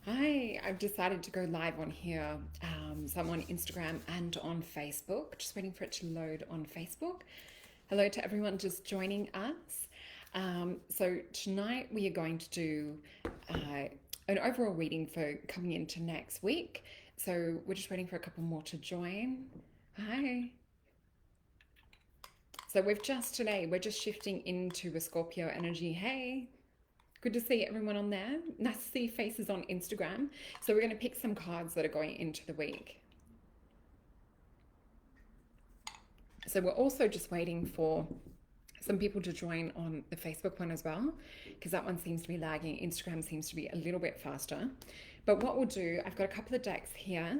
Hi, I've decided to go live on here. So I'm on Instagram and on Facebook, just waiting for it to load on Facebook. Hello to everyone just joining us. So tonight we are going to do an overall reading for coming into next week. So we're just waiting for a couple more to join. Hi. So we're just shifting into a Scorpio energy. Hey. Good to see everyone on there. Nice to see faces on Instagram. So we're going to pick some cards that are going into the week. So we're also just waiting for some people to join on the Facebook one as well, because that one seems to be lagging. Instagram seems to be a little bit faster. But what we'll do, I've got a couple of decks here.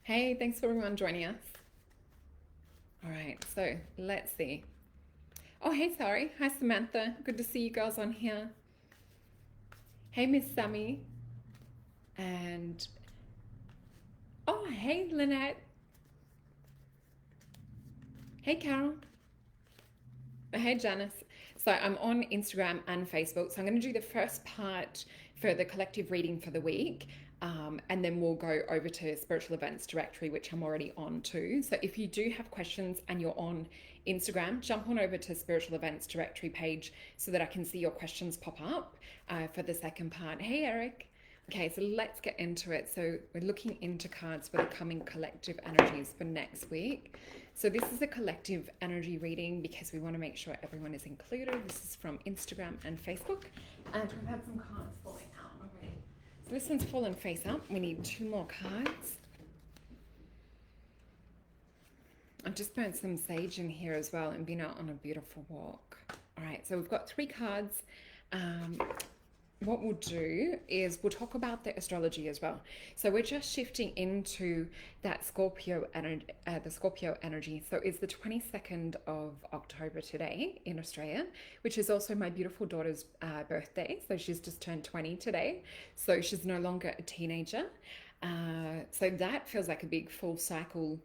Hey, thanks for everyone joining us. All right, so let's see. Oh, hey, sorry. Hi, Samantha. Good to see you girls on here. Hey, Miss Sammy. And oh, hey, Lynette. Hey, Carol. Hey, Janice. So I'm on Instagram and Facebook. So I'm going to do the first part for the collective reading for the week. And then we'll go over to Spiritual Events Directory, which I'm already on too. So if you do have questions and you're on Instagram, jump on over to Spiritual Events Directory page so that I can see your questions pop up for the second part. Hey, Eric. Okay, so let's get into it. So we're looking into cards for the coming collective energies for next week. So this is a collective energy reading because we want to make sure everyone is included. This is from Instagram and Facebook. And we've had some cards falling out already. So this one's fallen face up. We need 2 more cards. I've just burnt some sage in here as well and been out on a beautiful walk. All right, so we've got 3 cards. What we'll do is we'll talk about the astrology as well. So we're just shifting into that Scorpio energy, the Scorpio energy. So it's the 22nd of October today in Australia, which is also my beautiful daughter's birthday. So she's just turned 20 today. So she's no longer a teenager. So that feels like a big full cycle,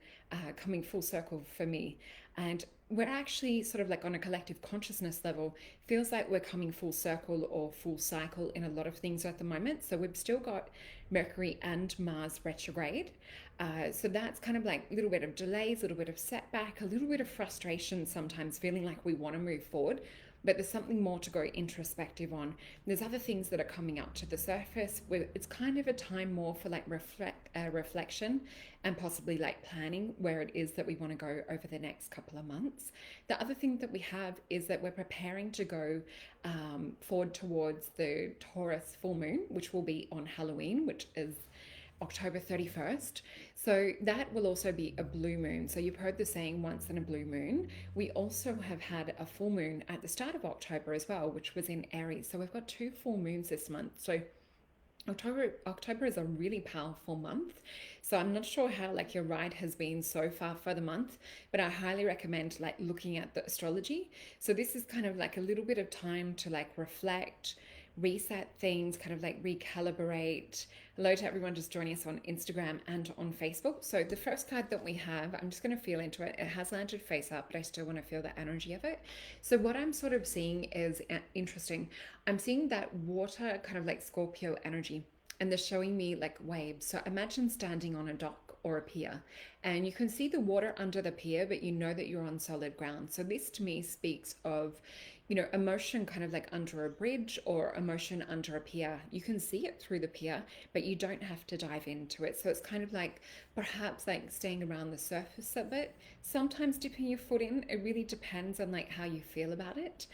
coming full circle for me. And we're actually sort of like on a collective consciousness level, feels like we're coming full circle or full cycle in a lot of things at the moment. So we've still got Mercury and Mars retrograde. So that's kind of like a little bit of delays, a little bit of setback, a little bit of frustration sometimes, feeling like we want to move forward, but there's something more to go introspective on. There's other things that are coming up to the surface where it's kind of a time more for like reflection and possibly like planning where it is that we want to go over the next couple of months. The other thing that we have is that we're preparing to go forward towards the Taurus full moon, which will be on Halloween, which is October 31st. So that will also be a blue moon. So you've heard the saying once in a blue moon. We also have had a full moon at the start of October as well, which was in Aries. So we've got 2 full moons this month. So October is a really powerful month. So I'm not sure how like your ride has been so far for the month, but I highly recommend like looking at the astrology. So this is kind of like a little bit of time to like reflect, reset things, kind of like recalibrate. Hello to everyone just joining us on Instagram and on Facebook. So the first card that we have, I'm just going to feel into it. It has landed face up, but I still want to feel the energy of it. So what I'm sort of seeing is interesting. I'm seeing that water kind of like Scorpio energy, and they're showing me like waves. So imagine standing on a dock or a pier, and you can see the water under the pier, but you know that you're on solid ground. So this to me speaks of, you know, emotion kind of like under a bridge or emotion under a pier. You can see it through the pier, but you don't have to dive into it. So it's kind of like perhaps like staying around the surface of it, sometimes dipping your foot in. It really depends on like how you feel about it.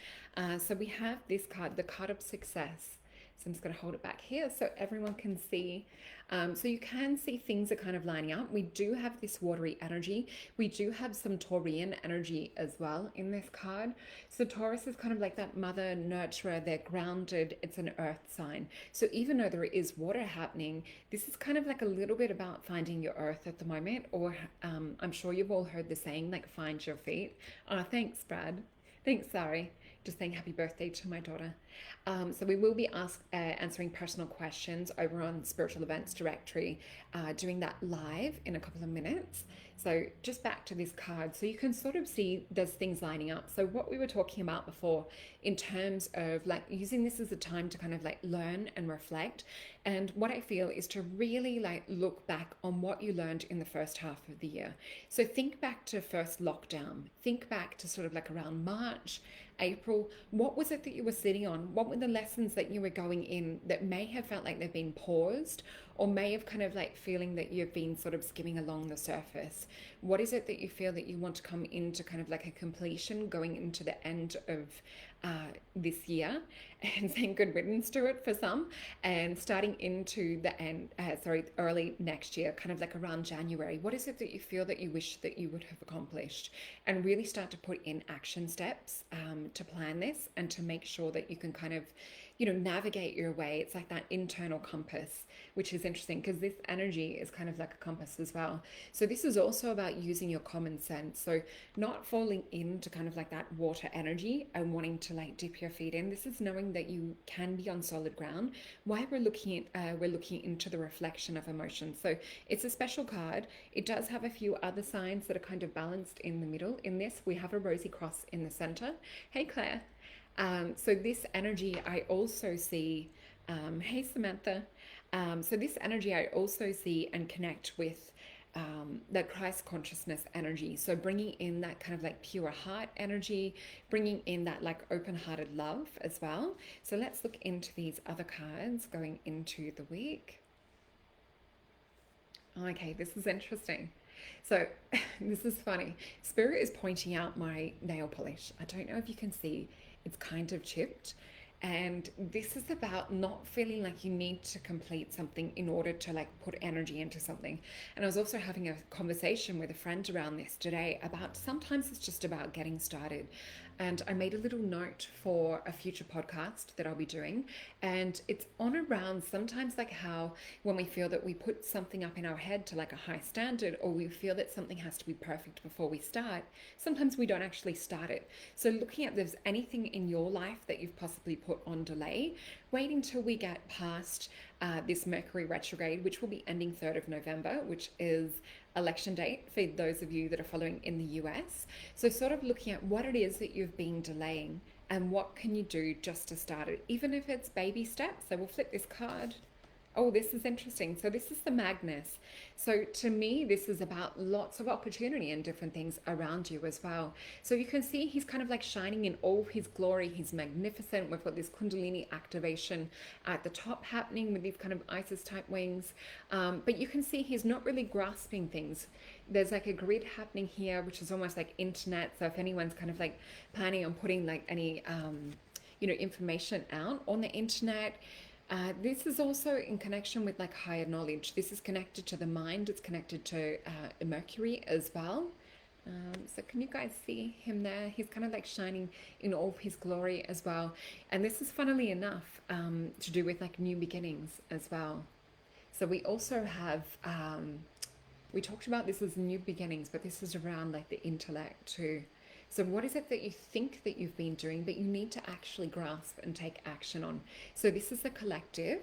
So we have this card, the card of success. So I'm just going to hold it back here so everyone can see. So you can see things are kind of lining up. We do have this watery energy. We do have some Taurian energy as well in this card. So Taurus is kind of like that mother nurturer. They're grounded. It's an earth sign. So even though there is water happening, this is kind of like a little bit about finding your earth at the moment. Or I'm sure you've all heard the saying, like find your feet. Thanks, Brad. Thanks, Sari. Just saying happy birthday to my daughter. So we will be answering personal questions over on Spiritual Events Directory, doing that live in a couple of minutes. So just back to this card, so you can sort of see there's things lining up. So what we were talking about before in terms of like using this as a time to kind of like learn and reflect. And what I feel is to really like look back on what you learned in the first half of the year. So think back to first lockdown, think back to sort of like around March, April. What was it that you were sitting on? What were the lessons that you were going in that may have felt like they've been paused, or may have kind of like feeling that you've been sort of skimming along the surface? What is it that you feel that you want to come into kind of like a completion going into the end of this year, and saying good riddance to it for some, and starting into the end, early next year, kind of like around January? What is it that you feel that you wish that you would have accomplished? And really start to put in action steps to plan this and to make sure that you can kind of, you know, navigate your way. It's like that internal compass, which is interesting because this energy is kind of like a compass as well. So this is also about using your common sense. So not falling into kind of like that water energy and wanting to like dip your feet in. This is knowing that you can be on solid ground. Why we're looking into the reflection of emotions. So it's a special card. It does have a few other signs that are kind of balanced in the middle. In this, we have a rosy cross in the center. Hey, Claire. So this energy I also see, hey Samantha. So this energy I also see and connect with that Christ consciousness energy. So bringing in that kind of like pure heart energy, bringing in that like open-hearted love as well. So let's look into these other cards going into the week. Okay, this is interesting. So this is funny. Spirit is pointing out my nail polish. I don't know if you can see, it's kind of chipped. And this is about not feeling like you need to complete something in order to like put energy into something. And I was also having a conversation with a friend around this today about sometimes it's just about getting started. And I made a little note for a future podcast that I'll be doing. And it's on around sometimes like how when we feel that we put something up in our head to like a high standard, or we feel that something has to be perfect before we start, sometimes we don't actually start it. So looking at, there's anything in your life that you've possibly put on delay, waiting till we get past this Mercury retrograde, which will be ending 3rd of November, which is election date for those of you that are following in the US. So sort of looking at what it is that you've been delaying and what can you do just to start it, even if it's baby steps. So we'll flip this card. Oh, this is interesting. So this is the Magnus. So to me, this is about lots of opportunity and different things around you as well. So you can see he's kind of like shining in all his glory. He's magnificent. We've got this Kundalini activation at the top happening with these kind of Isis type wings. But you can see he's not really grasping things. There's like a grid happening here, which is almost like internet. So if anyone's kind of like planning on putting like any, information out on the internet, this is also in connection with like higher knowledge. This is connected to the mind. It's connected to Mercury as well. So can you guys see him there? He's kind of like shining in all of his glory as well. And this is funnily enough to do with like new beginnings as well. So we also have, we talked about this as new beginnings, but this is around like the intellect too. So what is it that you think that you've been doing, but you need to actually grasp and take action on? So this is the collective,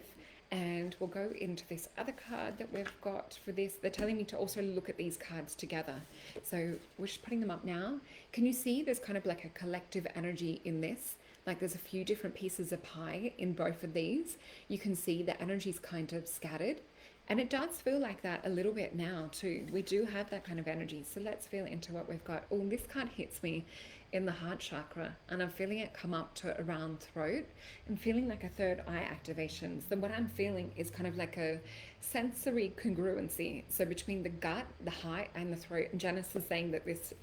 and we'll go into this other card that we've got for this. They're telling me to also look at these cards together. So we're just putting them up now. Can you see there's kind of like a collective energy in this? Like there's a few different pieces of pie in both of these. You can see the energy's kind of scattered. And it does feel like that a little bit now too. We do have that kind of energy. So let's feel into what we've got. Oh, this card hits me in the heart chakra, and I'm feeling it come up to around throat and feeling like a third eye activation. So what I'm feeling is kind of like a sensory congruency. So between the gut, the heart, and the throat. And Janice is saying that this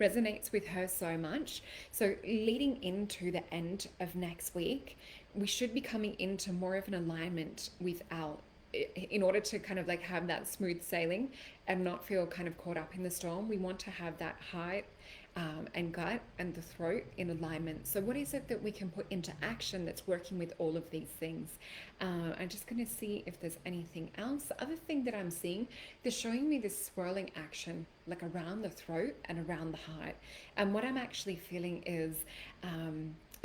resonates with her so much. So leading into the end of next week, we should be coming into more of an alignment with our, in order to kind of like have that smooth sailing and not feel kind of caught up in the storm. We want to have that heart and gut and the throat in alignment. So what is it that we can put into action that's working with all of these things? I'm just going to see if there's anything else. The other thing that I'm seeing, they're showing me this swirling action like around the throat and around the heart. And what I'm actually feeling is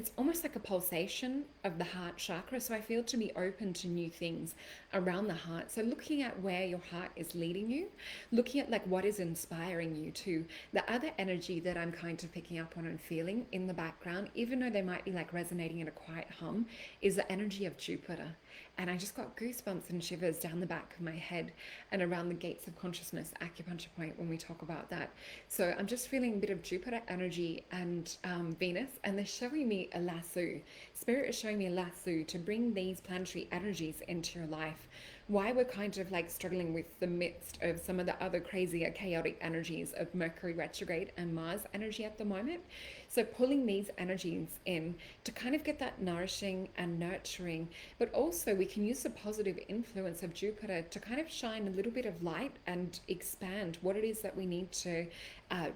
it's almost like a pulsation of the heart chakra. So I feel to be open to new things around the heart. So looking at where your heart is leading you, looking at like what is inspiring you to. The other energy that I'm kind of picking up on and feeling in the background, even though they might be like resonating in a quiet hum, is the energy of Jupiter. And I just got goosebumps and shivers down the back of my head and around the gates of consciousness acupuncture point when we talk about that. So I'm just feeling a bit of Jupiter energy and Venus, and they're showing me a lasso. Spirit is showing me a lasso to bring these planetary energies into your life. Why we're kind of like struggling with the midst of some of the other crazier chaotic energies of Mercury retrograde and Mars energy at the moment. So pulling these energies in to kind of get that nourishing and nurturing, but also we can use the positive influence of Jupiter to kind of shine a little bit of light and expand what it is that we need to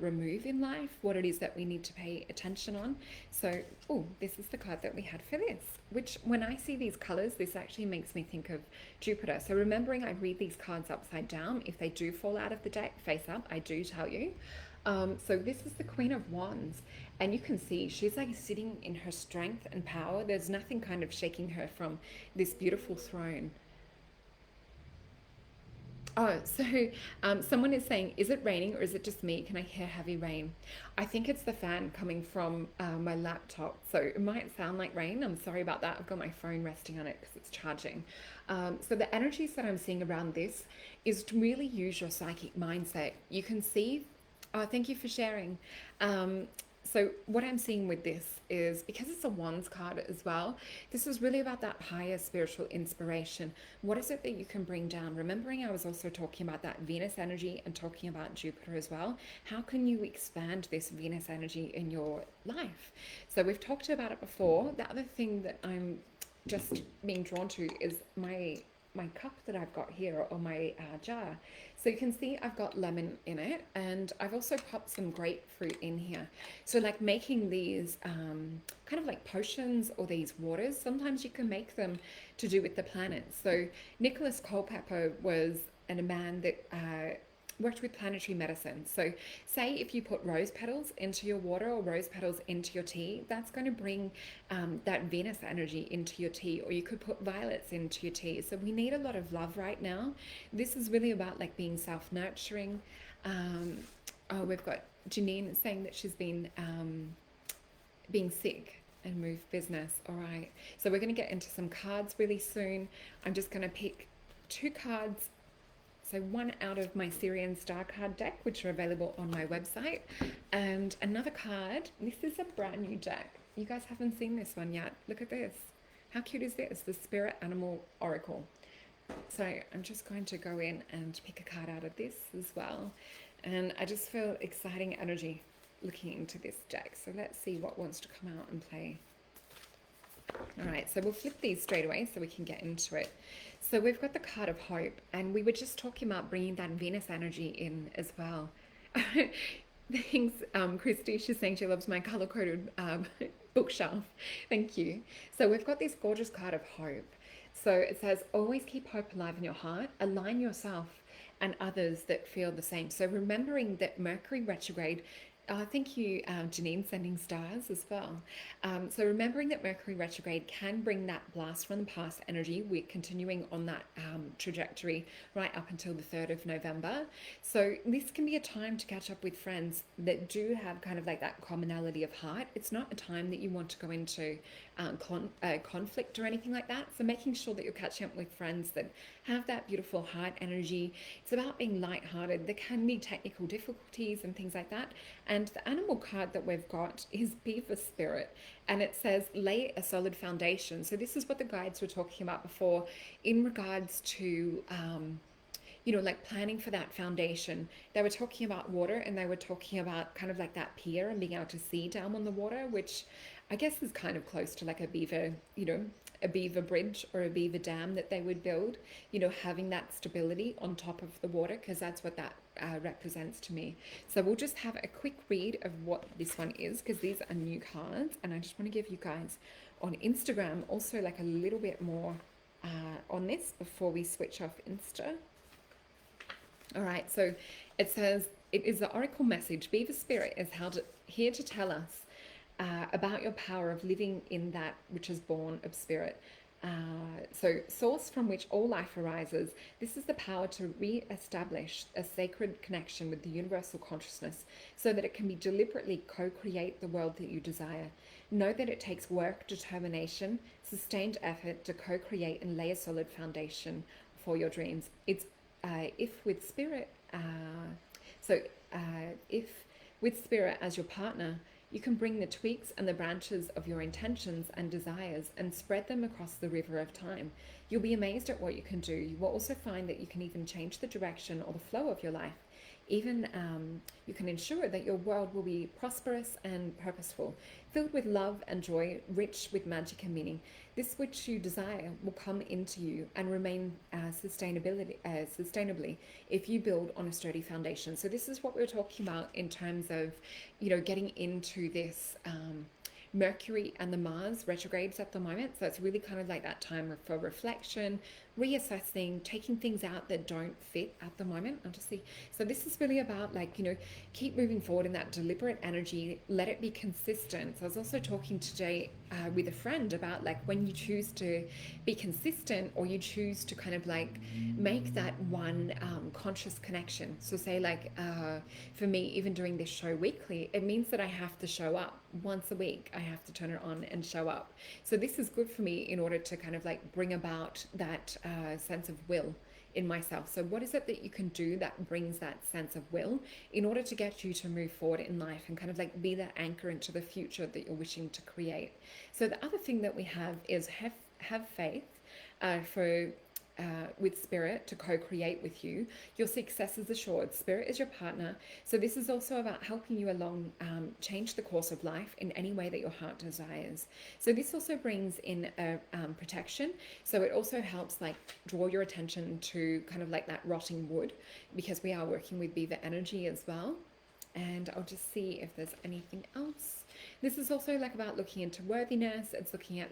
remove in life, what it is that we need to pay attention on. So, oh, this is the card that we had for this, which when I see these colors, this actually makes me think of Jupiter. So remembering I read these cards upside down. If they do fall out of the deck face up, I do tell you. So this is the Queen of Wands, and you can see she's like sitting in her strength and power. There's nothing kind of shaking her from this beautiful throne. Oh, so someone is saying, is it raining or is it just me? Can I hear heavy rain? I think it's the fan coming from my laptop. So it might sound like rain. I'm sorry about that. I've got my phone resting on it because it's charging. So the energies that I'm seeing around this is to really use your psychic mindset. You can see, oh, thank you for sharing. So what I'm seeing with this is, because it's a Wands card as well, this is really about that higher spiritual inspiration. What is it that you can bring down? Remembering I was also talking about that Venus energy and talking about Jupiter as well. How can you expand this Venus energy in your life? So we've talked about it before. The other thing that I'm just being drawn to is my cup that I've got here, or my jar. So you can see I've got lemon in it, and I've also popped some grapefruit in here. So like making these kind of like potions or these waters, sometimes you can make them to do with the planets. So Nicholas Culpeper was a man that worked with planetary medicine. So say if you put rose petals into your water or rose petals into your tea, that's going to bring that Venus energy into your tea. Or you could put violets into your tea. So we need a lot of love right now. This is really about like being self-nurturing. Oh, we've got Janine saying that she's been being sick and move business. All right, so we're going to get into some cards really soon. I'm just going to pick 2 cards. So one out of my Syrian Star card deck, which are available on my website, and another card. This is a brand new deck. You guys haven't seen this one yet. Look at this. How cute is this? The Spirit Animal Oracle. So I'm just going to go in and pick a card out of this as well. And I just feel exciting energy looking into this deck. So let's see what wants to come out and play. All right, so we'll flip these straight away so we can get into it. So we've got the card of hope, and we were just talking about bringing that Venus energy in as well. Thanks, Christy. She's saying she loves my color-coded bookshelf. Thank you. So we've got this gorgeous card of hope. So it says, always keep hope alive in your heart. Align yourself and others that feel the same. So remembering that Mercury retrograde, thank you, Janine, sending stars as well. So remembering that Mercury retrograde can bring that blast from the past energy. We're continuing on that trajectory right up until the 3rd of November. So this can be a time to catch up with friends that do have kind of like that commonality of heart. It's not a time that you want to go into conflict or anything like that. So making sure that you're catching up with friends that have that beautiful heart energy. It's about being lighthearted. There can be technical difficulties and things like that. And the animal card that we've got is Beaver Spirit, and it says lay a solid foundation. So this is what the guides were talking about before in regards to like planning for that foundation. They were talking about water, and they were talking about kind of like that pier and being able to see down on the water, which I guess is kind of close to like a beaver, a beaver bridge or a beaver dam that they would build, having that stability on top of the water, because that's what that represents to me. So we'll just have a quick read of what this one is, because these are new cards, and I just want to give you guys on Instagram also like a little bit more on this before we switch off Insta. All right, so it says, it is the oracle message. Beaver Spirit is here to tell us about your power of living in that which is born of spirit. So, source from which all life arises, this is the power to re-establish a sacred connection with the universal consciousness so that it can be deliberately co-create the world that you desire. Know that it takes work, determination, sustained effort to co-create and lay a solid foundation for your dreams. It's if with spirit, so if with spirit as your partner, you can bring the twigs and the branches of your intentions and desires and spread them across the river of time. You'll be amazed at what you can do. You will also find that you can even change the direction or the flow of your life. Even you can ensure that your world will be prosperous and purposeful, filled with love and joy, rich with magic and meaning. This which you desire will come into you and remain sustainably if you build on a sturdy foundation. So this is what we're talking about in terms of, getting into this Mercury and the Mars retrogrades at the moment. So it's really kind of like that time for reflection, reassessing, taking things out that don't fit at the moment. I'll just see. So this is really about keep moving forward in that deliberate energy, let it be consistent. So I was also talking today with a friend about when you choose to be consistent, or you choose to kind of make that one conscious connection. So say for me, even doing this show weekly, it means that I have to show up once a week. I have to turn it on and show up. So this is good for me in order to kind of bring about that sense of will in myself. So what is it that you can do that brings that sense of will in order to get you to move forward in life and kind of be that anchor into the future that you're wishing to create? So the other thing that we have is have faith with spirit to co-create with you. Your success is assured. Spirit is your partner. So this is also about helping you along, change the course of life in any way that your heart desires. So this also brings in a protection. So it also helps draw your attention to kind of that rotting wood, because we are working with beaver energy as well. And I'll just see if there's anything else. This is also about looking into worthiness. It's looking at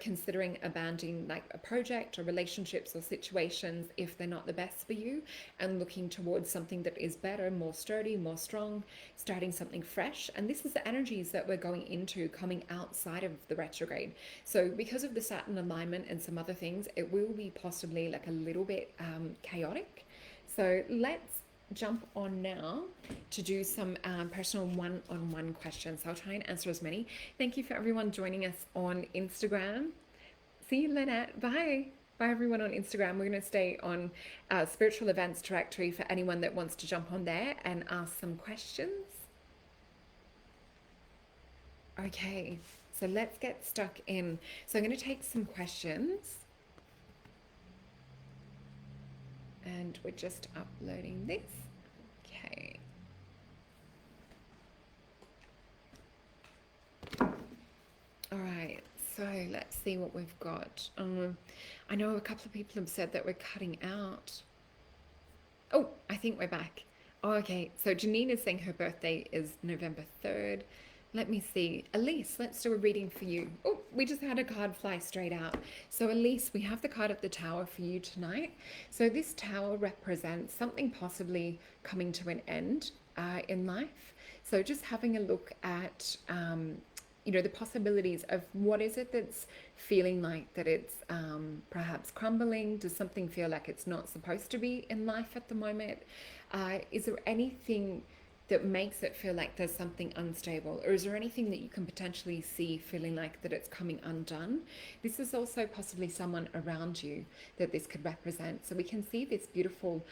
considering abandoning a project or relationships or situations if they're not the best for you, and looking towards something that is better, more sturdy, more strong, starting something fresh. And this is the energies that we're going into coming outside of the retrograde. So because of the Saturn alignment and some other things, it will be possibly a little bit chaotic. So let's jump on now to do some personal one-on-one questions. So I'll try and answer as many. Thank you for everyone joining us on Instagram. See you, Lynette. Bye. Bye, everyone on Instagram. We're going to stay on Spiritual Events Directory for anyone that wants to jump on there and ask some questions. Okay, so let's get stuck in. So I'm going to take some questions. And we're just uploading this. Okay. All right, so let's see what we've got. I know a couple of people have said that we're cutting out. Oh, I think we're back. Oh, okay, so Janine is saying her birthday is November 3rd. Let me see. Elise, let's do a reading for you. Oh, we just had a card fly straight out. So Elise, we have the card of the Tower for you tonight. So this Tower represents something possibly coming to an end in life. So just having a look at, the possibilities of what is it that's feeling like that it's perhaps crumbling. Does something feel like it's not supposed to be in life at the moment? Is there anything that makes it feel like there's something unstable? Or is there anything that you can potentially see feeling like that it's coming undone? This is also possibly someone around you that this could represent. So we can see this beautiful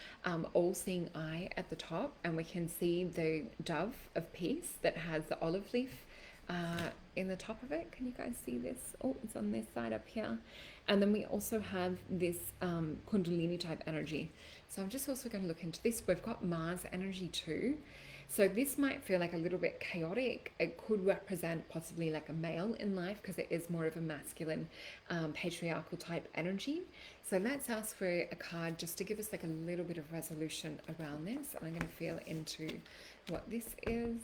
all-seeing eye at the top, and we can see the dove of peace that has the olive leaf in the top of it. Can you guys see this? Oh, it's on this side up here. And then we also have this Kundalini type energy. So I'm just also going to look into this. We've got Mars energy too. So this might feel like a little bit chaotic. It could represent possibly like a male in life, because it is more of a masculine, patriarchal type energy. So let's ask for a card just to give us like a little bit of resolution around this. And I'm going to feel into what this is.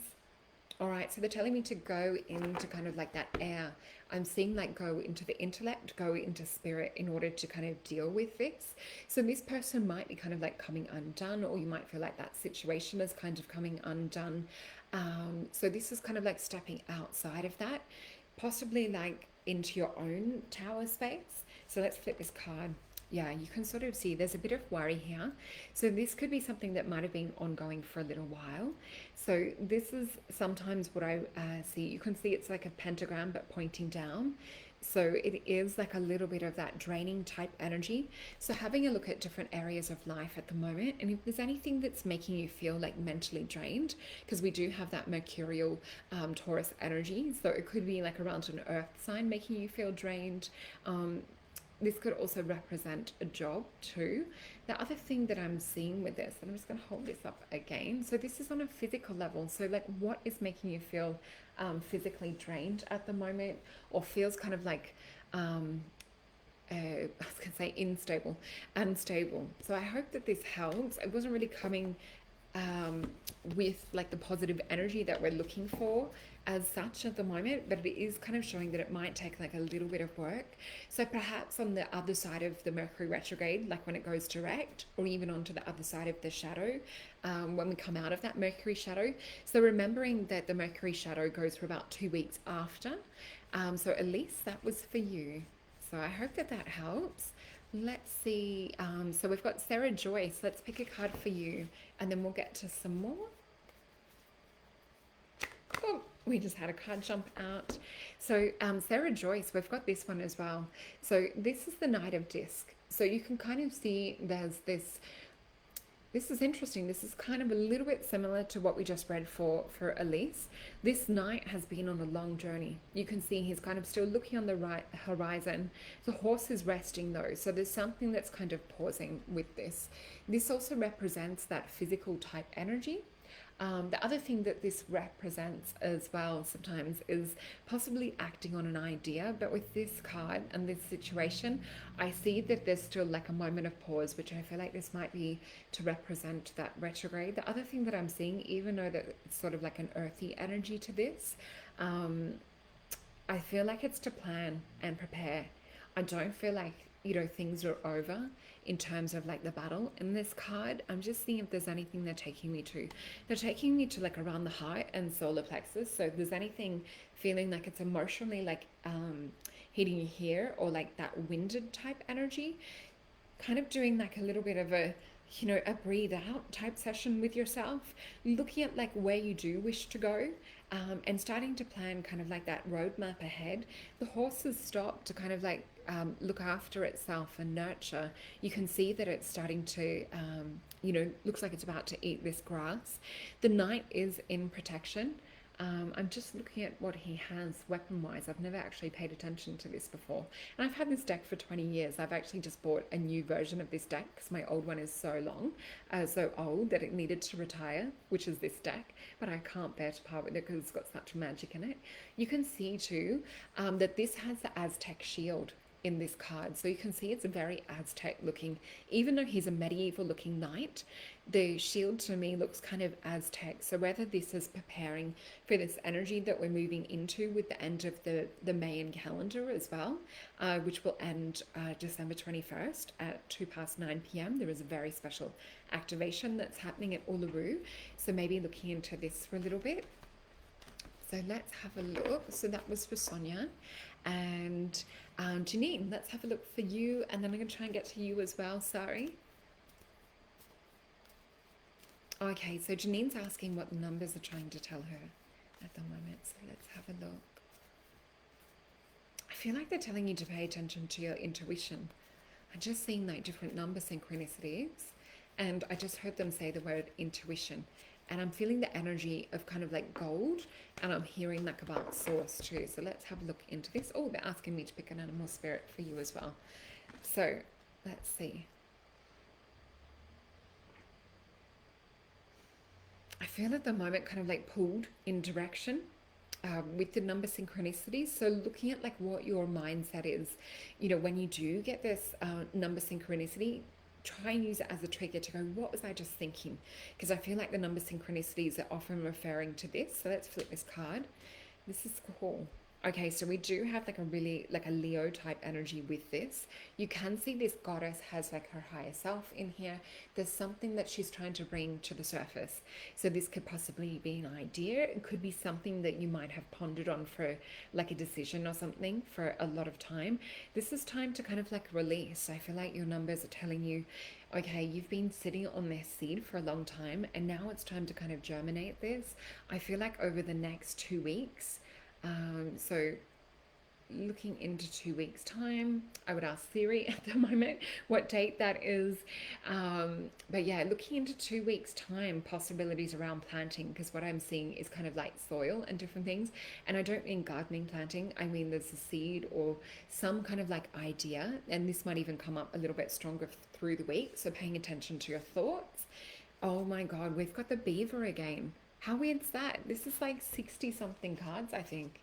All right, so they're telling me to go into kind of like that air. I'm seeing like go into the intellect, go into spirit in order to kind of deal with this. So this person might be kind of like coming undone, or you might feel like that situation is kind of coming undone. So this is kind of like stepping outside of that, possibly like into your own tower space. So let's flip this card. Yeah, you can sort of see there's a bit of worry here. So this could be something that might have been ongoing for a little while. So this is sometimes what I see. You can see it's like a pentagram but pointing down. So it is like a little bit of that draining type energy. So having a look at different areas of life at the moment, and if there's anything that's making you feel like mentally drained, because we do have that mercurial Taurus energy. So it could be like around an earth sign making you feel drained. This could also represent a job too. The other thing that I'm seeing with this, and I'm just going to hold this up again. So this is on a physical level. So like what is making you feel physically drained at the moment, or feels kind of like, I was going to say unstable. So I hope that this helps. It wasn't really coming with like the positive energy that we're looking for as such at the moment, but it is kind of showing that it might take like a little bit of work. So perhaps on the other side of the Mercury retrograde, like when it goes direct, or even onto the other side of the shadow, when we come out of that Mercury shadow. So remembering that the Mercury shadow goes for about 2 weeks after. So at least that was for you. So I hope that that helps. Let's see. So we've got Sarah Joyce. Let's pick a card for you, and then we'll get to some more. Oh, we just had a card jump out. So Sarah Joyce, we've got this one as well. So this is the Knight of Disc. So you can kind of see there's this. This is interesting. This is kind of a little bit similar to what we just read for Elise. This knight has been on a long journey. You can see he's kind of still looking on the right horizon. The horse is resting though, so there's something that's kind of pausing with this. This also represents that physical type energy. The other thing that this represents as well sometimes is possibly acting on an idea, but with this card and this situation, I see that there's still like a moment of pause, which I feel like this might be to represent that retrograde. The other thing that I'm seeing, even though that it's sort of like an earthy energy to this, I feel like it's to plan and prepare. I don't feel like, you know, things are over in terms of like the battle in this card. I'm just seeing if there's anything they're taking me to. They're taking me to like around the heart and solar plexus. So if there's anything feeling like it's emotionally like hitting you here, or like that winded type energy, kind of doing like a little bit of a, you know, a breathe out type session with yourself, looking at like where you do wish to go, and starting to plan kind of like that roadmap ahead. The horse has stopped to kind of like look after itself and nurture. You can see that it's starting to, you know, looks like it's about to eat this grass. The knight is in protection. I'm just looking at what he has weapon-wise. I've never actually paid attention to this before. And I've had this deck for 20 years. I've actually just bought a new version of this deck because my old one is so old that it needed to retire, which is this deck. But I can't bear to part with it because it's got such magic in it. You can see too that this has the Aztec shield in this card. So you can see it's very Aztec looking. Even though he's a medieval looking knight, the shield to me looks kind of Aztec. So whether this is preparing for this energy that we're moving into with the end of the Mayan calendar as well, which will end December 21st at 9 p.m. There is a very special activation that's happening at Uluru. So maybe looking into this for a little bit. So let's have a look. So that was for Sonia. And Janine, let's have a look for you. And then I'm going to try and get to you as well. Sorry. Okay, so Janine's asking what numbers are trying to tell her at the moment. So let's have a look. I feel like they're telling you to pay attention to your intuition. I'm just seeing like different number synchronicities. And I just heard them say the word intuition. And I'm feeling the energy of kind of like gold, and I'm hearing like about source too. So let's have a look into this. Oh, they're asking me to pick an animal spirit for you as well. So let's see. I feel at the moment kind of like pulled in direction with the number synchronicities. So looking at like what your mindset is, you know, when you do get this number synchronicity, try and use it as a trigger to go, what was I just thinking? Because I feel like the number synchronicities are often referring to this. So let's flip this card. This is cool. Okay, so we do have like a really like a Leo type energy with this. You can see this goddess has like her higher self in here. There's something that she's trying to bring to the surface. So this could possibly be an idea. It could be something that you might have pondered on for like a decision or something for a lot of time. This is time to kind of like release. I feel like your numbers are telling you, okay, you've been sitting on this seed for a long time and now it's time to kind of germinate this. I feel like over the next 2 weeks, so looking into 2 weeks time, I would ask Siri at the moment what date that is. But yeah, looking into 2 weeks time, possibilities around planting, because what I'm seeing is kind of like soil and different things. And I don't mean gardening planting, I mean there's a seed or some kind of like idea, and this might even come up a little bit stronger through the week, so paying attention to your thoughts. Oh my god, we've got the beaver again. How weird's that? This is like 60 something cards, I think.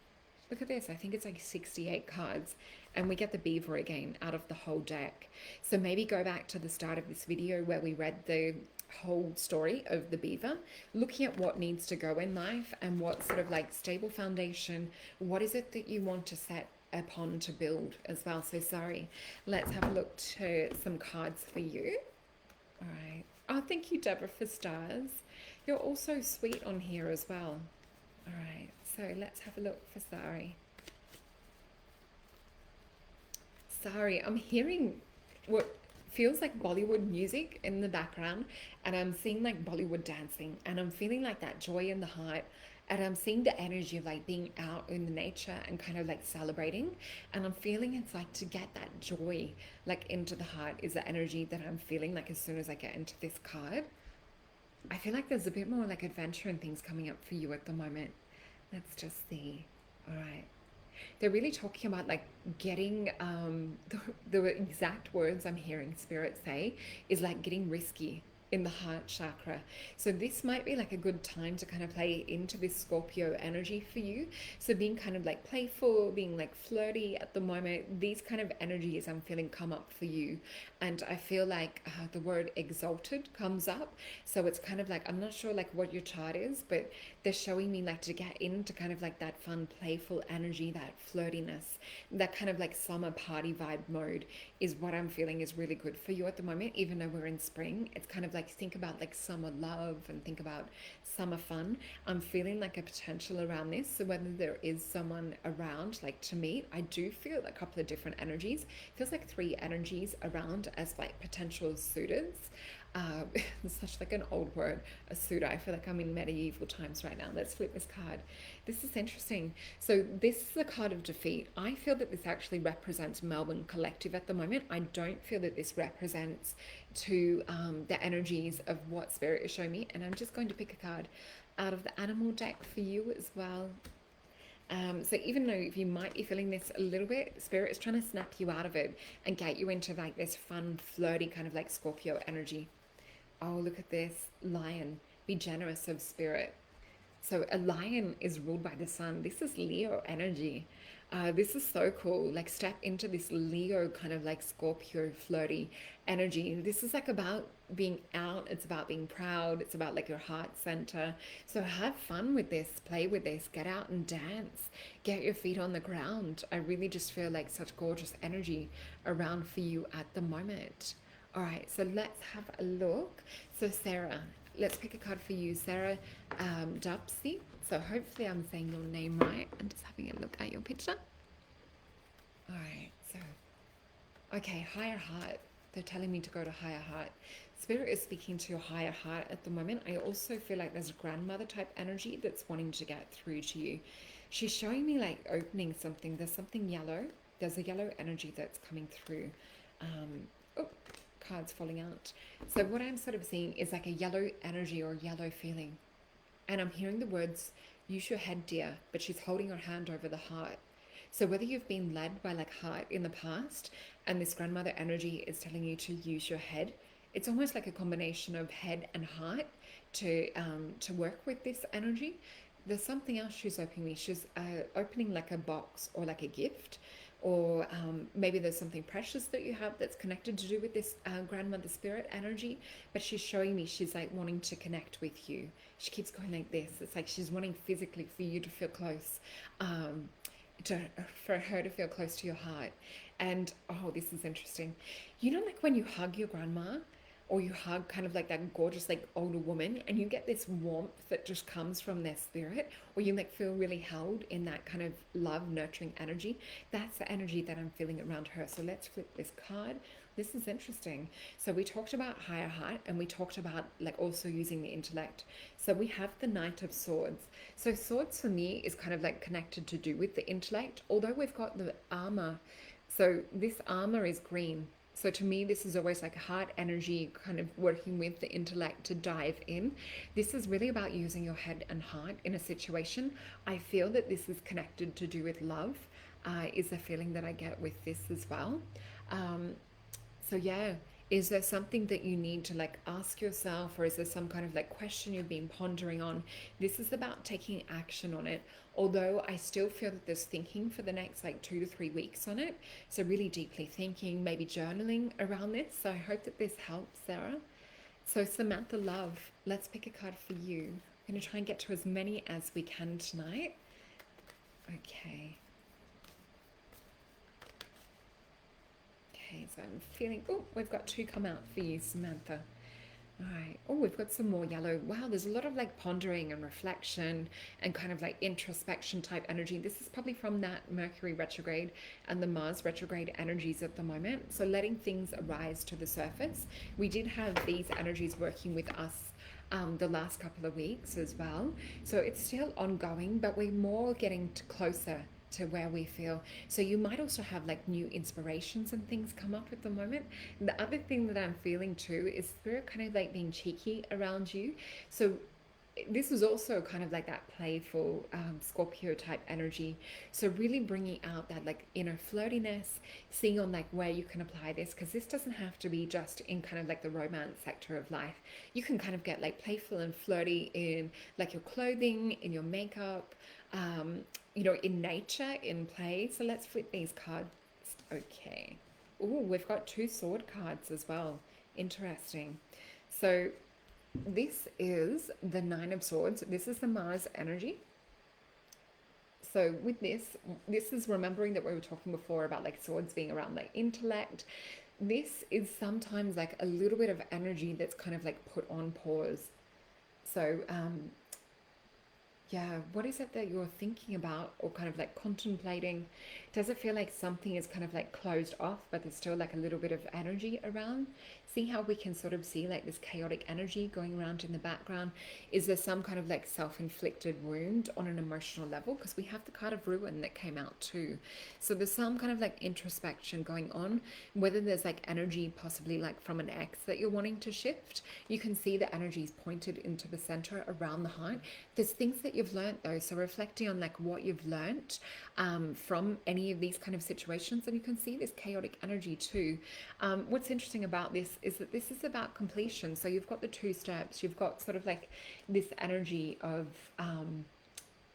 Look at this. I think it's like 68 cards. And we get the beaver again out of the whole deck. So maybe go back to the start of this video where we read the whole story of the beaver, looking at what needs to go in life and what sort of like stable foundation, what is it that you want to set upon to build as well. So sorry, let's have a look to some cards for you. All right. Oh, thank you, Deborah, for stars. You're also sweet on here as well. All right, so let's have a look for Sari. Sari, I'm hearing what feels like Bollywood music in the background, and I'm seeing like Bollywood dancing, and I'm feeling like that joy in the heart, and I'm seeing the energy of like being out in the nature and kind of like celebrating, and I'm feeling it's like to get that joy like into the heart is the energy that I'm feeling like as soon as I get into this card. I feel like there's a bit more like adventure and things coming up for you at the moment. Let's just see. All right. They're really talking about like getting the exact words I'm hearing spirit say is like getting risky in the heart chakra. So this might be like a good time to kind of play into this Scorpio energy for you. So being kind of like playful, being like flirty at the moment, these kind of energies I'm feeling come up for you. And I feel like the word exalted comes up. So it's kind of like, I'm not sure like what your chart is, but they're showing me like to get into kind of like that fun, playful energy, that flirtiness, that kind of like summer party vibe mode is what I'm feeling is really good for you at the moment. Even though we're in spring, it's kind of like think about like summer love and think about summer fun. I'm feeling like a potential around this. So whether there is someone around like to meet, I do feel a couple of different energies. It feels like 3 energies around as like potential suitors. It's such like an old word, a suitor. I feel like I'm in medieval times right now. Let's flip this card. This is interesting. So this is the card of defeat. I feel that this actually represents Melbourne Collective at the moment. I don't feel that this represents to the energies of what Spirit is showing me. And I'm just going to pick a card out of the animal deck for you as well. So even though if you might be feeling this a little bit, Spirit is trying to snap you out of it and get you into like this fun, flirty kind of like Scorpio energy. Oh, look at this. Lion. Be generous of spirit. So a lion is ruled by the sun. This is Leo energy. This is so cool. Like step into this Leo kind of like Scorpio flirty energy. This is like about being out. It's about being proud. It's about like your heart center. So have fun with this. Play with this. Get out and dance. Get your feet on the ground. I really just feel like such gorgeous energy around for you at the moment. All right, so let's have a look. So Sarah, let's pick a card for you. Sarah Dupsy. So hopefully I'm saying your name right. I'm just having a look at your picture. All right, so, okay, higher heart. They're telling me to go to higher heart. Spirit is speaking to your higher heart at the moment. I also feel like there's a grandmother type energy that's wanting to get through to you. She's showing me like opening something. There's something yellow. There's a yellow energy that's coming through. Oh, cards falling out. So what I'm sort of seeing is like a yellow energy or yellow feeling. And I'm hearing the words, use your head, dear, but she's holding her hand over the heart. So whether you've been led by like heart in the past and this grandmother energy is telling you to use your head, it's almost like a combination of head and heart to work with this energy. There's something else she's opening me. She's opening like a box or like a gift, or maybe there's something precious that you have that's connected to do with this grandmother spirit energy, but she's showing me she's like wanting to connect with you. She keeps going like this. It's like she's wanting physically for you to feel close. to for her to feel close to your heart. And oh, this is interesting. You know, like when you hug your grandma or you hug kind of like that gorgeous like older woman and you get this warmth that just comes from their spirit, or you like feel really held in that kind of love nurturing energy. That's the energy that I'm feeling around her. So let's flip this card. This is interesting. So we talked about higher heart and we talked about like also using the intellect. So we have the Knight of Swords. So swords for me is kind of like connected to do with the intellect, although we've got the armor. So this armor is green. So to me, this is always like heart energy, kind of working with the intellect to dive in. This is really about using your head and heart in a situation. I feel that this is connected to do with love, is a feeling that I get with this as well. Um, so yeah, is there something that you need to like ask yourself, or is there some kind of like question you've been pondering on? This is about taking action on it. Although I still feel that there's thinking for the next like 2 to 3 weeks on it. So really deeply thinking, maybe journaling around this. So I hope that this helps, Sarah. So Samantha Love, let's pick a card for you. I'm going to try and get to as many as we can tonight. Okay. Okay, so I'm feeling, oh, we've got 2 come out for you, Samantha. All right. Oh, we've got some more yellow. Wow, there's a lot of like pondering and reflection and kind of like introspection type energy. This is probably from that Mercury retrograde and the Mars retrograde energies at the moment. So letting things arise to the surface. We did have these energies working with us the last couple of weeks as well. So it's still ongoing, but we're more getting closer to where we feel. So you might also have like new inspirations and things come up at the moment. The other thing that I'm feeling too is spirit kind of like being cheeky around you. So this is also kind of like that playful Scorpio type energy. So really bringing out that like inner flirtiness, seeing on like where you can apply this, because this doesn't have to be just in kind of like the romance sector of life. You can kind of get like playful and flirty in like your clothing, in your makeup, you know, in nature, in play. So let's flip these cards. Okay. Oh, we've got 2 sword cards as well. Interesting. So this is the 9 of Swords. This is the Mars energy. So with this is remembering that we were talking before about like swords being around like intellect. This is sometimes like a little bit of energy that's kind of like put on pause. So yeah, what is it that you're thinking about or kind of like contemplating? Does it feel like something is kind of like closed off, but there's still like a little bit of energy around? See how we can sort of see like this chaotic energy going around in the background? Is there some kind of like self-inflicted wound on an emotional level? Because we have the card of ruin that came out too. So there's some kind of like introspection going on, whether there's like energy possibly like from an ex that you're wanting to shift. You can see the energies pointed into the center around the heart. There's things that you've learned though. So reflecting on like what you've learned from any of these kind of situations, and you can see this chaotic energy too. What's interesting about this is that this is about completion. So you've got the 2 steps. You've got sort of like this energy of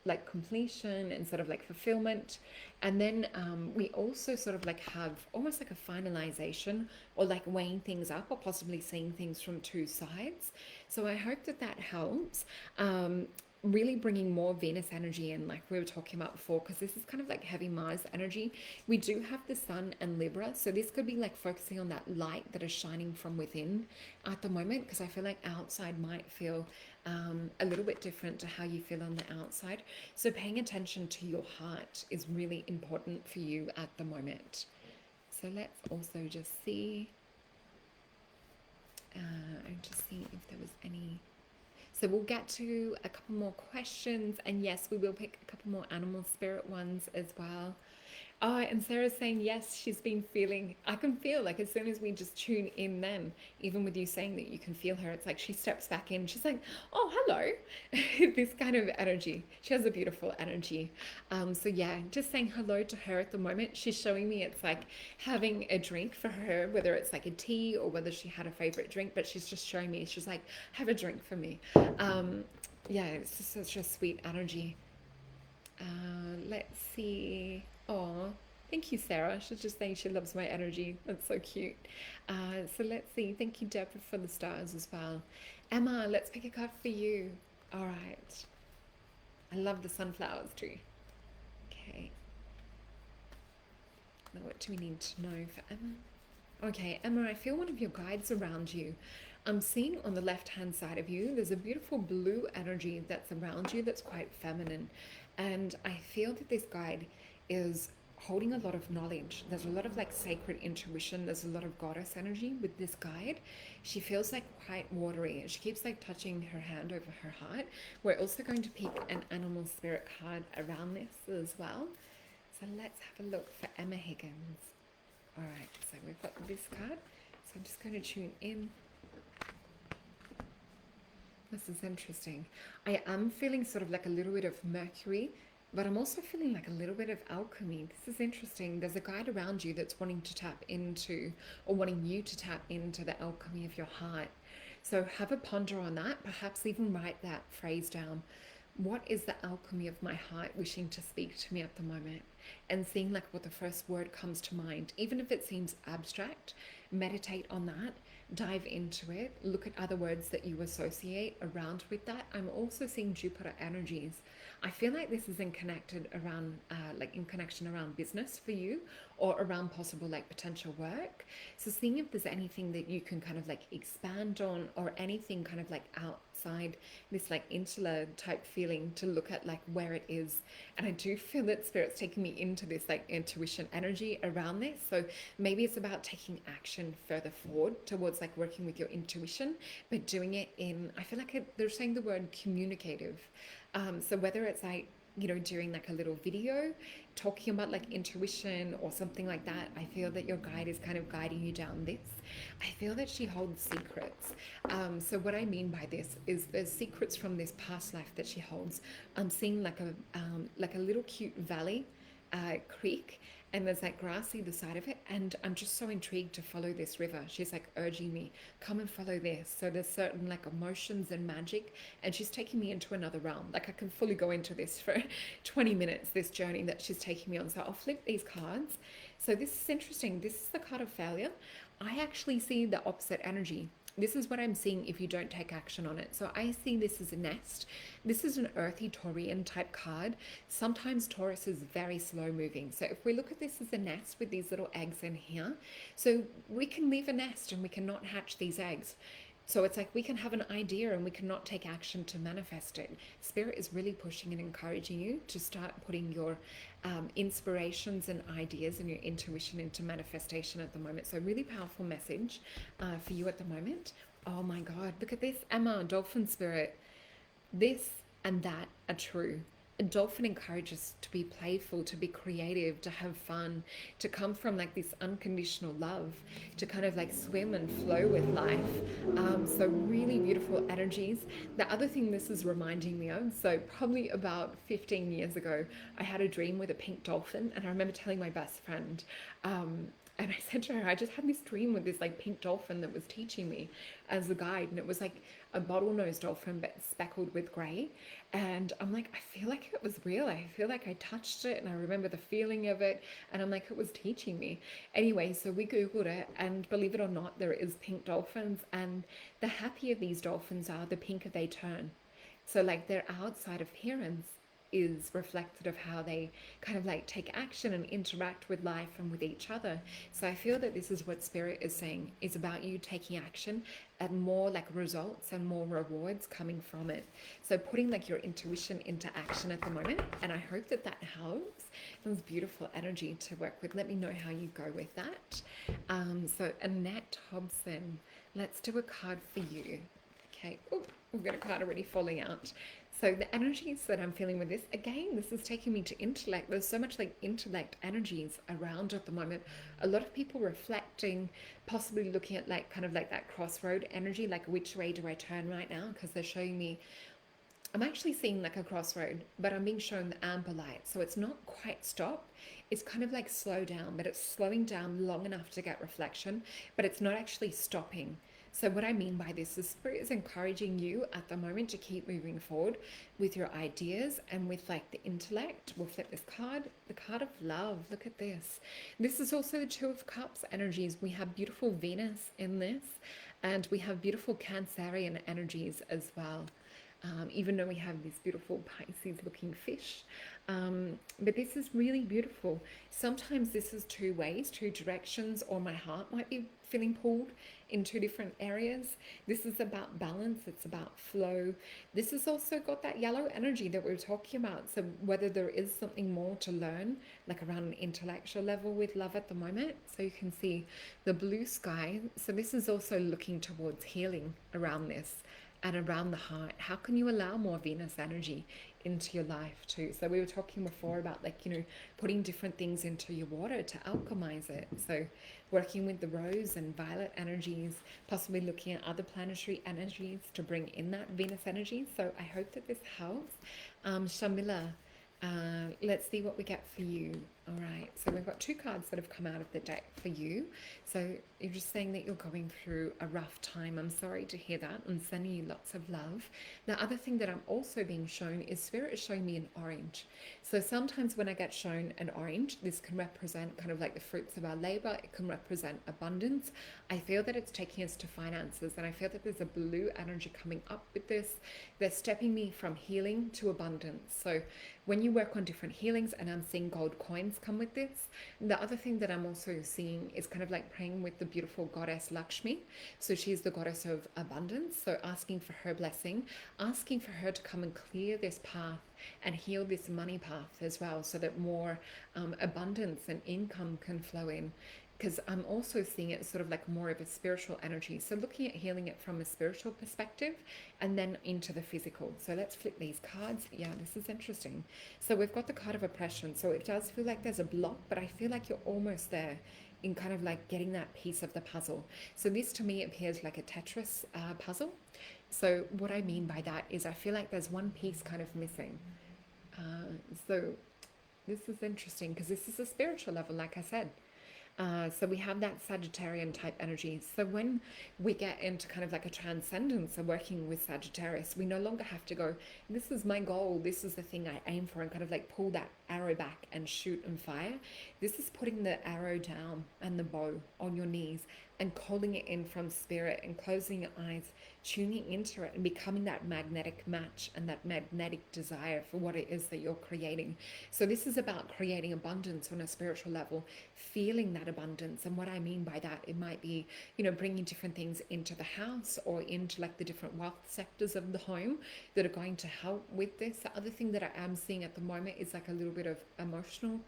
like completion and sort of like fulfillment, and then we also sort of like have almost like a finalization, or like weighing things up, or possibly seeing things from 2 sides. So I hope that that helps. Really bringing more Venus energy in, like we were talking about before, because this is kind of like heavy Mars energy. We do have the Sun and Libra, so this could be like focusing on that light that is shining from within at the moment, because I feel like outside might feel a little bit different to how you feel on the outside. So paying attention to your heart is really important for you at the moment. So let's also just see, and just see if there was any. So we'll get to a couple more questions, and yes, we will pick a couple more animal spirit ones as well. Oh, and Sarah's saying, yes, she's been feeling, I can feel like as soon as we just tune in then, even with you saying that you can feel her, it's like she steps back in. She's like, oh, hello. This kind of energy. She has a beautiful energy. So yeah, just saying hello to her at the moment. She's showing me it's like having a drink for her, whether it's like a tea or whether she had a favorite drink, but she's just showing me, she's like, have a drink for me. Yeah, it's just such a sweet energy. Let's see. Oh, thank you, Sarah. She's just saying she loves my energy. That's so cute. So let's see. Thank you, Deborah, for the stars as well. Emma, let's pick a card for you. All right. I love the sunflowers too. Okay. Now, what do we need to know for Emma? Okay, Emma, I feel one of your guides around you. I'm seeing on the left-hand side of you, there's a beautiful blue energy that's around you that's quite feminine. And I feel that this guide is holding a lot of knowledge. There's a lot of like sacred intuition. There's a lot of goddess energy with this guide. She feels like quite watery. She keeps like touching her hand over her heart. We're also going to pick an animal spirit card around this as well. So let's have a look for Emma Higgins. All right, so we've got this card. So I'm just going to tune in. This is interesting. I am feeling sort of like a little bit of Mercury, but I'm also feeling like a little bit of alchemy. This is interesting. There's a guide around you that's wanting to tap into, or wanting you to tap into the alchemy of your heart. So have a ponder on that. Perhaps even write that phrase down. What is the alchemy of my heart wishing to speak to me at the moment? And seeing like what the first word comes to mind. Even if it seems abstract, meditate on that. Dive into it. Look at other words that you associate around with that. I'm also seeing Jupiter energies. I feel like this is in connection around business for you, or around possible like potential work. So seeing if there's anything that you can kind of like expand on, or anything kind of like outside this like insular type feeling, to look at like where it is. And I do feel that Spirit's taking me into this like intuition energy around this. So maybe it's about taking action further forward towards like working with your intuition, but doing it in, I feel like they're saying the word communicative. So whether it's like, you know, doing like a little video talking about like intuition or something like that, I feel that your guide is kind of guiding you down this. I feel that she holds secrets. So what I mean by this is there's secrets from this past life that she holds. I'm seeing like a little cute valley, creek, and there's like grass either side of it, and I'm just so intrigued to follow this river. She's like urging me, come and follow this. So there's certain like emotions and magic, and she's taking me into another realm. Like I can fully go into this for 20 minutes, this journey that she's taking me on. So I'll flip these cards. So this is interesting. This is the card of failure. I actually see the opposite energy. This is what I'm seeing if you don't take action on it. So I see this as a nest. This is an earthy Taurian type card. Sometimes Taurus is very slow moving. So if we look at this as a nest with these little eggs in here, so we can leave a nest and we cannot hatch these eggs. So it's like we can have an idea and we cannot take action to manifest it. Spirit is really pushing and encouraging you to start putting your inspirations and ideas and your intuition into manifestation at the moment. So really powerful message for you at the moment. Oh my God, look at this, Emma, dolphin spirit. This and that are true. A dolphin encourages to be playful, to be creative, to have fun, to come from like this unconditional love, to kind of like swim and flow with life. So really beautiful energies. The other thing this is reminding me of, so probably about 15 years ago, I had a dream with a pink dolphin, and I remember telling my best friend, and I said to her, I just had this dream with this like pink dolphin that was teaching me as a guide. And it was like a bottlenose dolphin, but speckled with gray. And I'm like, I feel like it was real. I feel like I touched it and I remember the feeling of it. And I'm like, it was teaching me. Anyway, so we Googled it, and believe it or not, there is pink dolphins. And the happier these dolphins are, the pinker they turn. So like their outside appearance is reflected of how they kind of like take action and interact with life and with each other. So I feel that this is what Spirit is saying, is about you taking action and more like results and more rewards coming from it. So putting like your intuition into action at the moment, and I hope that that helps. It's beautiful energy to work with. Let me know how you go with that. So Annette Hobson, let's do a card for you. Okay, oh, we've got a card already falling out. So the energies that I'm feeling with this, again, this is taking me to intellect. There's so much like intellect energies around at the moment. A lot of people reflecting, possibly looking at like kind of like that crossroad energy, like which way do I turn right now? Because they're showing me, I'm actually seeing like a crossroad, but I'm being shown the amber light. So it's not quite stop. It's kind of like slow down, but it's slowing down long enough to get reflection, but it's not actually stopping. So what I mean by this is Spirit is encouraging you at the moment to keep moving forward with your ideas and with like the intellect. We'll flip this card, the card of love. Look at this. This is also the Two of Cups energies. We have beautiful Venus in this, and we have beautiful Cancerian energies as well. even though we have this beautiful Pisces looking fish. But this is really beautiful. Sometimes this is two ways, two directions, or my heart might be feeling pulled in two different areas. This is about balance, it's about flow. This has also got that yellow energy that we were talking about. So whether there is something more to learn, like around an intellectual level with love at the moment. So you can see the blue sky. So this is also looking towards healing around this and around the heart. How can you allow more Venus energy into your life too? So we were talking before about, like, you know, putting different things into your water to alchemize it. So working with the rose and violet energies, possibly looking at other planetary energies to bring in that Venus energy. So I hope that this helps. Shamila, let's see what we get for you. All right, so we've got two cards that have come out of the deck for you. So you're just saying that you're going through a rough time. I'm sorry to hear that. I'm sending you lots of love. The other thing that I'm also being shown is Spirit is showing me an orange. So sometimes when I get shown an orange, this can represent kind of like the fruits of our labor. It can represent abundance. I feel that it's taking us to finances, and I feel that there's a blue energy coming up with this. They're stepping me from healing to abundance. So when you work on different healings, and I'm seeing gold coins come with this. The other thing that I'm also seeing is kind of like praying with the beautiful goddess Lakshmi. So she's the goddess of abundance. So asking for her blessing, asking for her to come and clear this path and heal this money path as well, so that more abundance and income can flow in. Because I'm also seeing it sort of like more of a spiritual energy. So looking at healing it from a spiritual perspective and then into the physical. So let's flip these cards. Yeah, this is interesting. So we've got the card of oppression. So it does feel like there's a block, but I feel like you're almost there in kind of like getting that piece of the puzzle. So this to me appears like a Tetris puzzle. So what I mean by that is I feel like there's one piece kind of missing. So this is interesting because this is a spiritual level, like I said. So we have that Sagittarian type energy. So when we get into kind of like a transcendence of working with Sagittarius, we no longer have to go, this is my goal, this is the thing I aim for, and kind of like pull that arrow back and shoot and fire. This is putting the arrow down and the bow on your knees and calling it in from spirit and closing your eyes, tuning into it and becoming that magnetic match and that magnetic desire for what it is that you're creating. So this is about creating abundance on a spiritual level, feeling that abundance. And what I mean by that, it might be, you know, bringing different things into the house or into like the different wealth sectors of the home that are going to help with this. The other thing that I am seeing at the moment is like a little bit of emotional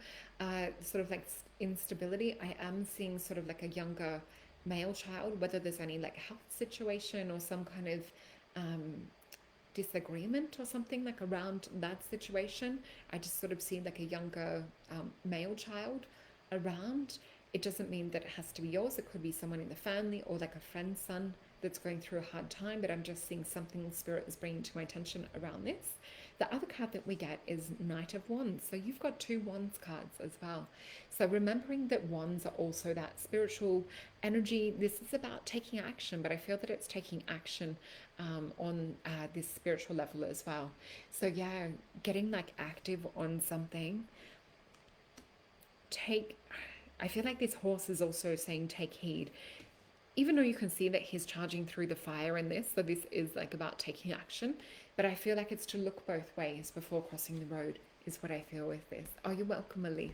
sort of like instability. I am seeing sort of like a younger male child, whether there's any like health situation or some kind of disagreement or something like around that situation. I just sort of see like a younger male child around. It doesn't mean that it has to be yours. It could be someone in the family or like a friend's son that's going through a hard time, but I'm just seeing something Spirit is bringing to my attention around this. The other card that we get is Knight of Wands. So you've got two Wands cards as well. So remembering that Wands are also that spiritual energy. This is about taking action, but I feel that it's taking action on this spiritual level as well. So yeah, getting like active on something. I feel like this horse is also saying take heed. Even though you can see that he's charging through the fire in this, so this is like about taking action, but I feel like it's to look both ways before crossing the road is what I feel with this. Oh, you're welcome, Elise.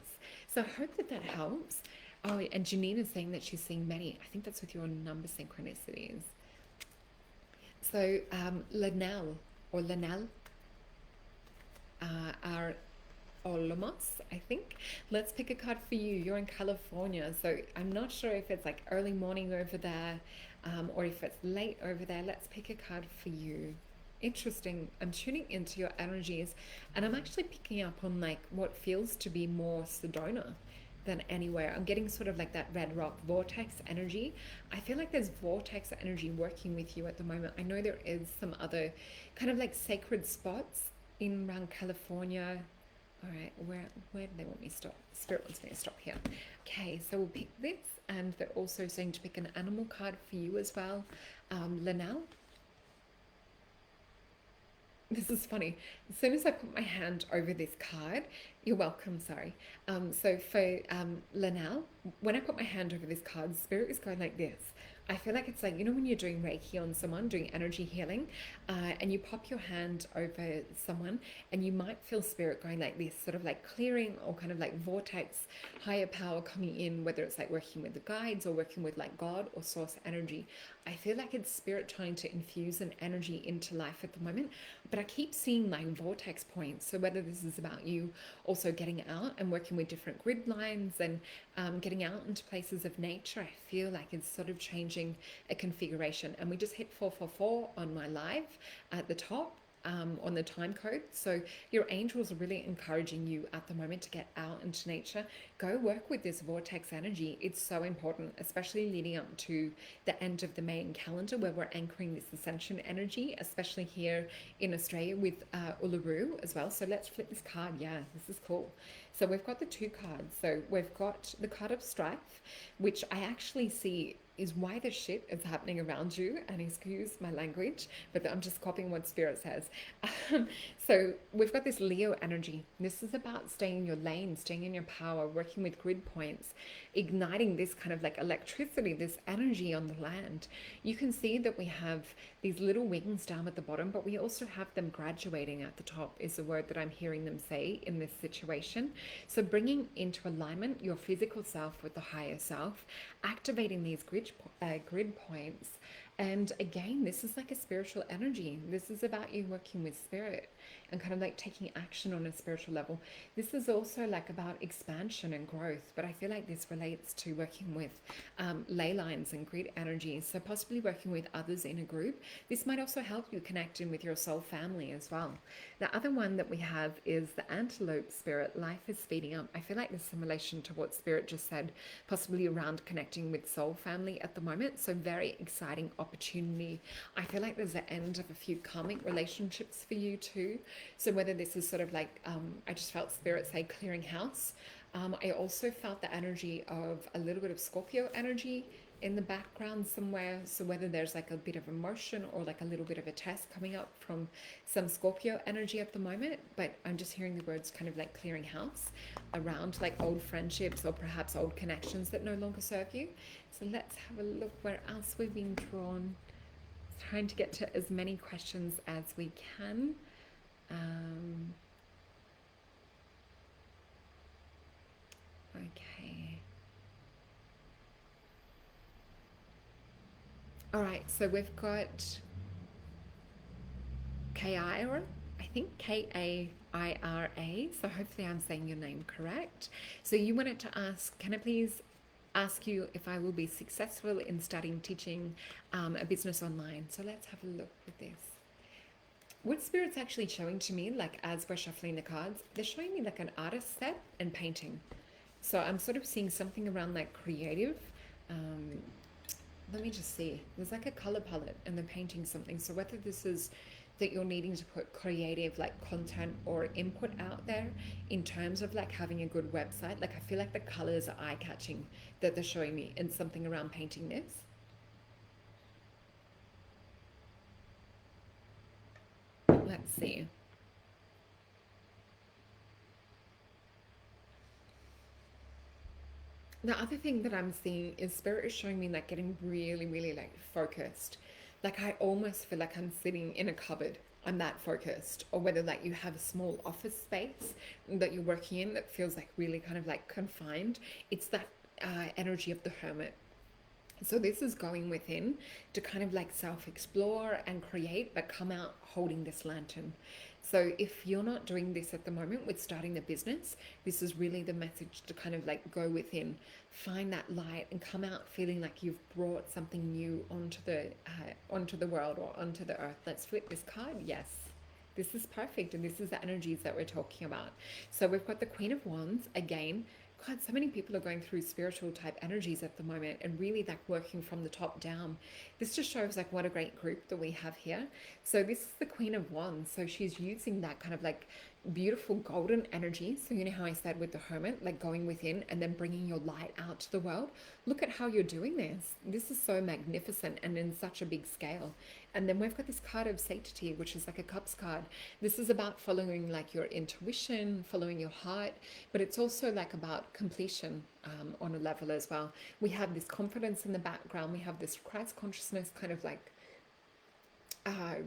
So I hope that that helps. Oh, and Janine is saying that she's seeing many. I think that's with your number synchronicities. So Lanelle are Olomos, I think. Let's pick a card for you. You're in California, so I'm not sure if it's like early morning over there or if it's late over there. Let's pick a card for you. Interesting. I'm tuning into your energies, and I'm actually picking up on like what feels to be more Sedona than anywhere. I'm getting sort of like that red rock vortex energy. I feel like there's vortex energy working with you at the moment. I know there is some other kind of like sacred spots in around California. All right, where do they want me to stop? Spirit wants me to stop here. Okay, so we'll pick this, and they're also saying to pick an animal card for you as well. Lanelle. This is funny. As soon as I put my hand over this card, you're welcome, sorry. So for Lanelle, when I put my hand over this card, Spirit is going like this. I feel like it's like, you know, when you're doing Reiki on someone, doing energy healing, and you pop your hand over someone, and you might feel spirit going like this, sort of like clearing or kind of like vortex, higher power coming in, whether it's like working with the guides or working with like God or source energy. I feel like it's spirit trying to infuse an energy into life at the moment, but I keep seeing like vortex points. So whether this is about you also getting out and working with different grid lines and getting out into places of nature, I feel like it's sort of changing a configuration. And we just hit 444 on my live at the top. On the time code. So your angels are really encouraging you at the moment to get out into nature. Go work with this vortex energy. It's so important, especially leading up to the end of the Mayan calendar, where we're anchoring this ascension energy, especially here in Australia with Uluru as well. So let's flip this card. Yeah, this is cool. So we've got the two cards. So we've got the card of strife, which I actually see is why the shit is happening around you, and excuse my language, but I'm just copying what spirit says. So we've got this Leo energy. This is about staying in your lane, staying in your power, working with grid points, igniting this kind of like electricity, this energy on the land. You can see that we have these little wings down at the bottom, but we also have them graduating at the top, is the word that I'm hearing them say in this situation. So bringing into alignment your physical self with the higher self, activating these grid points. And again, this is like a spiritual energy. This is about you working with spirit and kind of like taking action on a spiritual level. This is also like about expansion and growth, but I feel like this relates to working with ley lines and grid energies. So possibly working with others in a group. This might also help you connect in with your soul family as well. The other one that we have is the antelope spirit. Life is speeding up. I feel like there's some relation to what spirit just said, possibly around connecting with soul family at the moment. So very exciting opportunity. I feel like there's the end of a few karmic relationships for you too. So whether this is sort of like, I just felt spirit say clearing house. I also felt the energy of a little bit of Scorpio energy in the background somewhere. So whether there's like a bit of emotion or like a little bit of a test coming up from some Scorpio energy at the moment, but I'm just hearing the words kind of like clearing house around like old friendships or perhaps old connections that no longer serve you. So let's have a look where else we've been drawn. Trying to get to as many questions as we can. Okay. All right, so we've got Kaira, I think Kaira. So hopefully I'm saying your name correct. So you wanted to ask, can I please ask you if I will be successful in studying teaching a business online? So let's have a look with this. What spirit's actually showing to me, like as we're shuffling the cards, they're showing me like an artist set and painting. So I'm sort of seeing something around like creative. Let me just see. There's like a color palette and they're painting something. So whether this is that you're needing to put creative like content or input out there in terms of like having a good website, like I feel like the colors are eye-catching that they're showing me, and something around painting this. Let's see. The other thing that I'm seeing is spirit is showing me like getting really, really like focused. Like I almost feel like I'm sitting in a cupboard. I'm that focused. Or whether like you have a small office space that you're working in that feels like really kind of like confined. It's that energy of the hermit. So this is going within to kind of like self-explore and create, but come out holding this lantern. So if you're not doing this at the moment with starting the business, this is really the message to kind of like go within, find that light, and come out feeling like you've brought something new onto the world or onto the earth. Let's flip this card. Yes. This is perfect, and this is the energies that we're talking about. So we've got the Queen of Wands again. God, so many people are going through spiritual type energies at the moment and really like working from the top down. This just shows like what a great group that we have here. So this is the Queen of Wands. So she's using that kind of like beautiful golden energy. So you know how I said with the Hermit, like going within and then bringing your light out to the world. Look at how you're doing this. This is so magnificent and in such a big scale. And then we've got this card of Sanctity, which is like a Cups card. This is about following like your intuition, following your heart, but it's also like about about completion on a level as well. We have this confidence in the background. We have this Christ consciousness, kind of like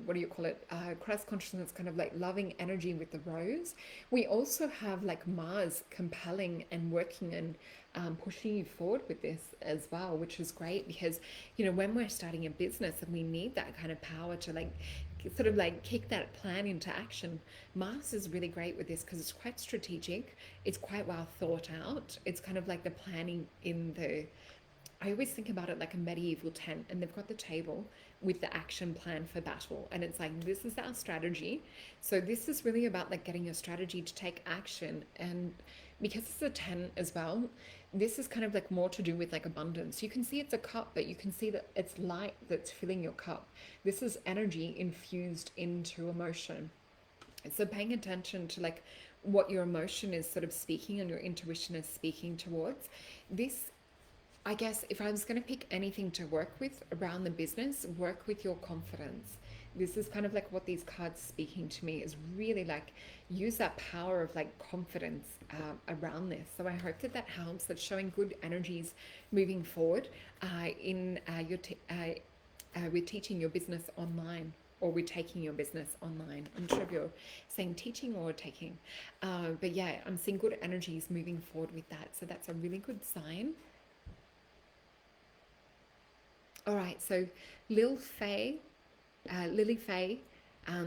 what do you call it? Christ consciousness, kind of like loving energy with the rose. We also have like Mars compelling and working and pushing you forward with this as well, which is great because, you know, when we're starting a business and we need that kind of power to like sort of like kick that plan into action, Mars is really great with this because it's quite strategic. It's quite well thought out. It's kind of like the planning in the, I always think about it like a medieval tent, and they've got the table with the action plan for battle. And it's like, this is our strategy. So this is really about like getting your strategy to take action. And because it's a tent as well, this is kind of like more to do with like abundance. You can see it's a cup, but you can see that it's light that's filling your cup. This is energy infused into emotion. So paying attention to like what your emotion is sort of speaking and your intuition is speaking towards. This, I guess, if I was going to pick anything to work with around the business, work with your confidence. This is kind of like what these cards speaking to me is really like, use that power of like confidence around this. So I hope that that helps. That's showing good energies moving forward in your with teaching your business online, or with taking your business online. I'm not sure if you're saying teaching or taking, but yeah, I'm seeing good energies moving forward with that. So that's a really good sign. All right, so Lily Faye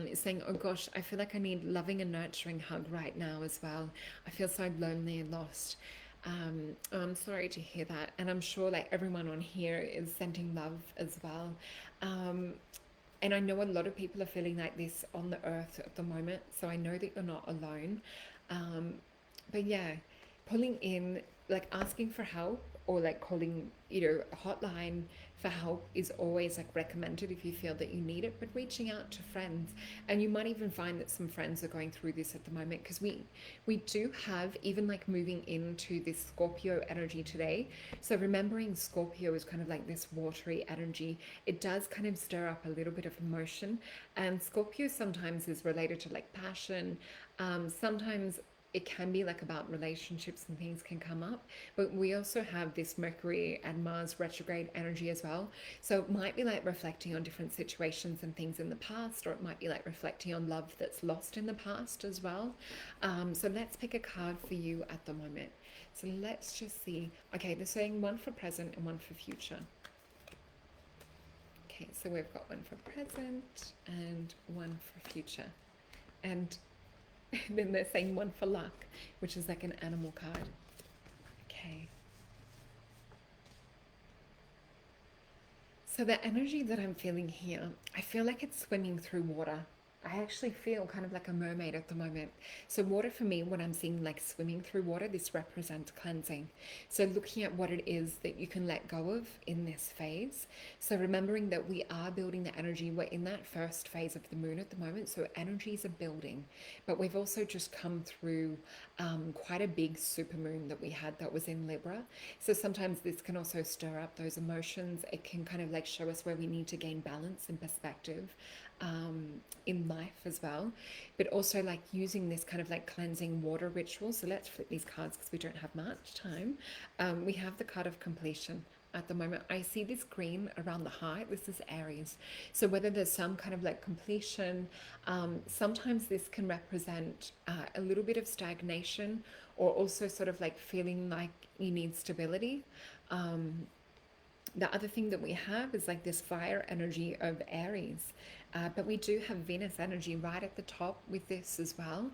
is saying, oh gosh, I feel like I need loving and nurturing hug right now as well. I feel so lonely and lost. I'm sorry to hear that. And I'm sure like everyone on here is sending love as well. And I know a lot of people are feeling like this on the earth at the moment. So I know that you're not alone. But yeah, pulling in, like asking for help, or like calling, you know, a hotline for help is always like recommended if you feel that you need it, but reaching out to friends. And you might even find that some friends are going through this at the moment, because we do have even like moving into this Scorpio energy today. So remembering Scorpio is kind of like this watery energy. It does kind of stir up a little bit of emotion, and Scorpio sometimes is related to like passion. Sometimes it can be like about relationships and things can come up, but we also have this Mercury and Mars retrograde energy as well. So it might be like reflecting on different situations and things in the past, or it might be like reflecting on love that's lost in the past as well. So let's pick a card for you at the moment. So let's just see. Okay, they're saying one for present and one for future. Okay, so we've got one for present and one for future. And then they're saying one for luck, which is like an animal card. Okay. So the energy that I'm feeling here, I feel like it's swimming through water. I actually feel kind of like a mermaid at the moment. So water for me, when I'm seeing like swimming through water, this represents cleansing. So looking at what it is that you can let go of in this phase. So remembering that we are building the energy. We're in that first phase of the moon at the moment. So energies are building, but we've also just come through quite a big super moon that we had that was in Libra. So sometimes this can also stir up those emotions. It can kind of like show us where we need to gain balance and perspective in life as well, but also like using this kind of like cleansing water ritual. So let's flip these cards because we don't have much time. We have the card of completion at the moment. I see this green around the heart. This is Aries. So whether there's some kind of like completion, sometimes this can represent a little bit of stagnation, or also sort of like feeling like you need stability. The other thing that we have is like this fire energy of Aries, but we do have Venus energy right at the top with this as well.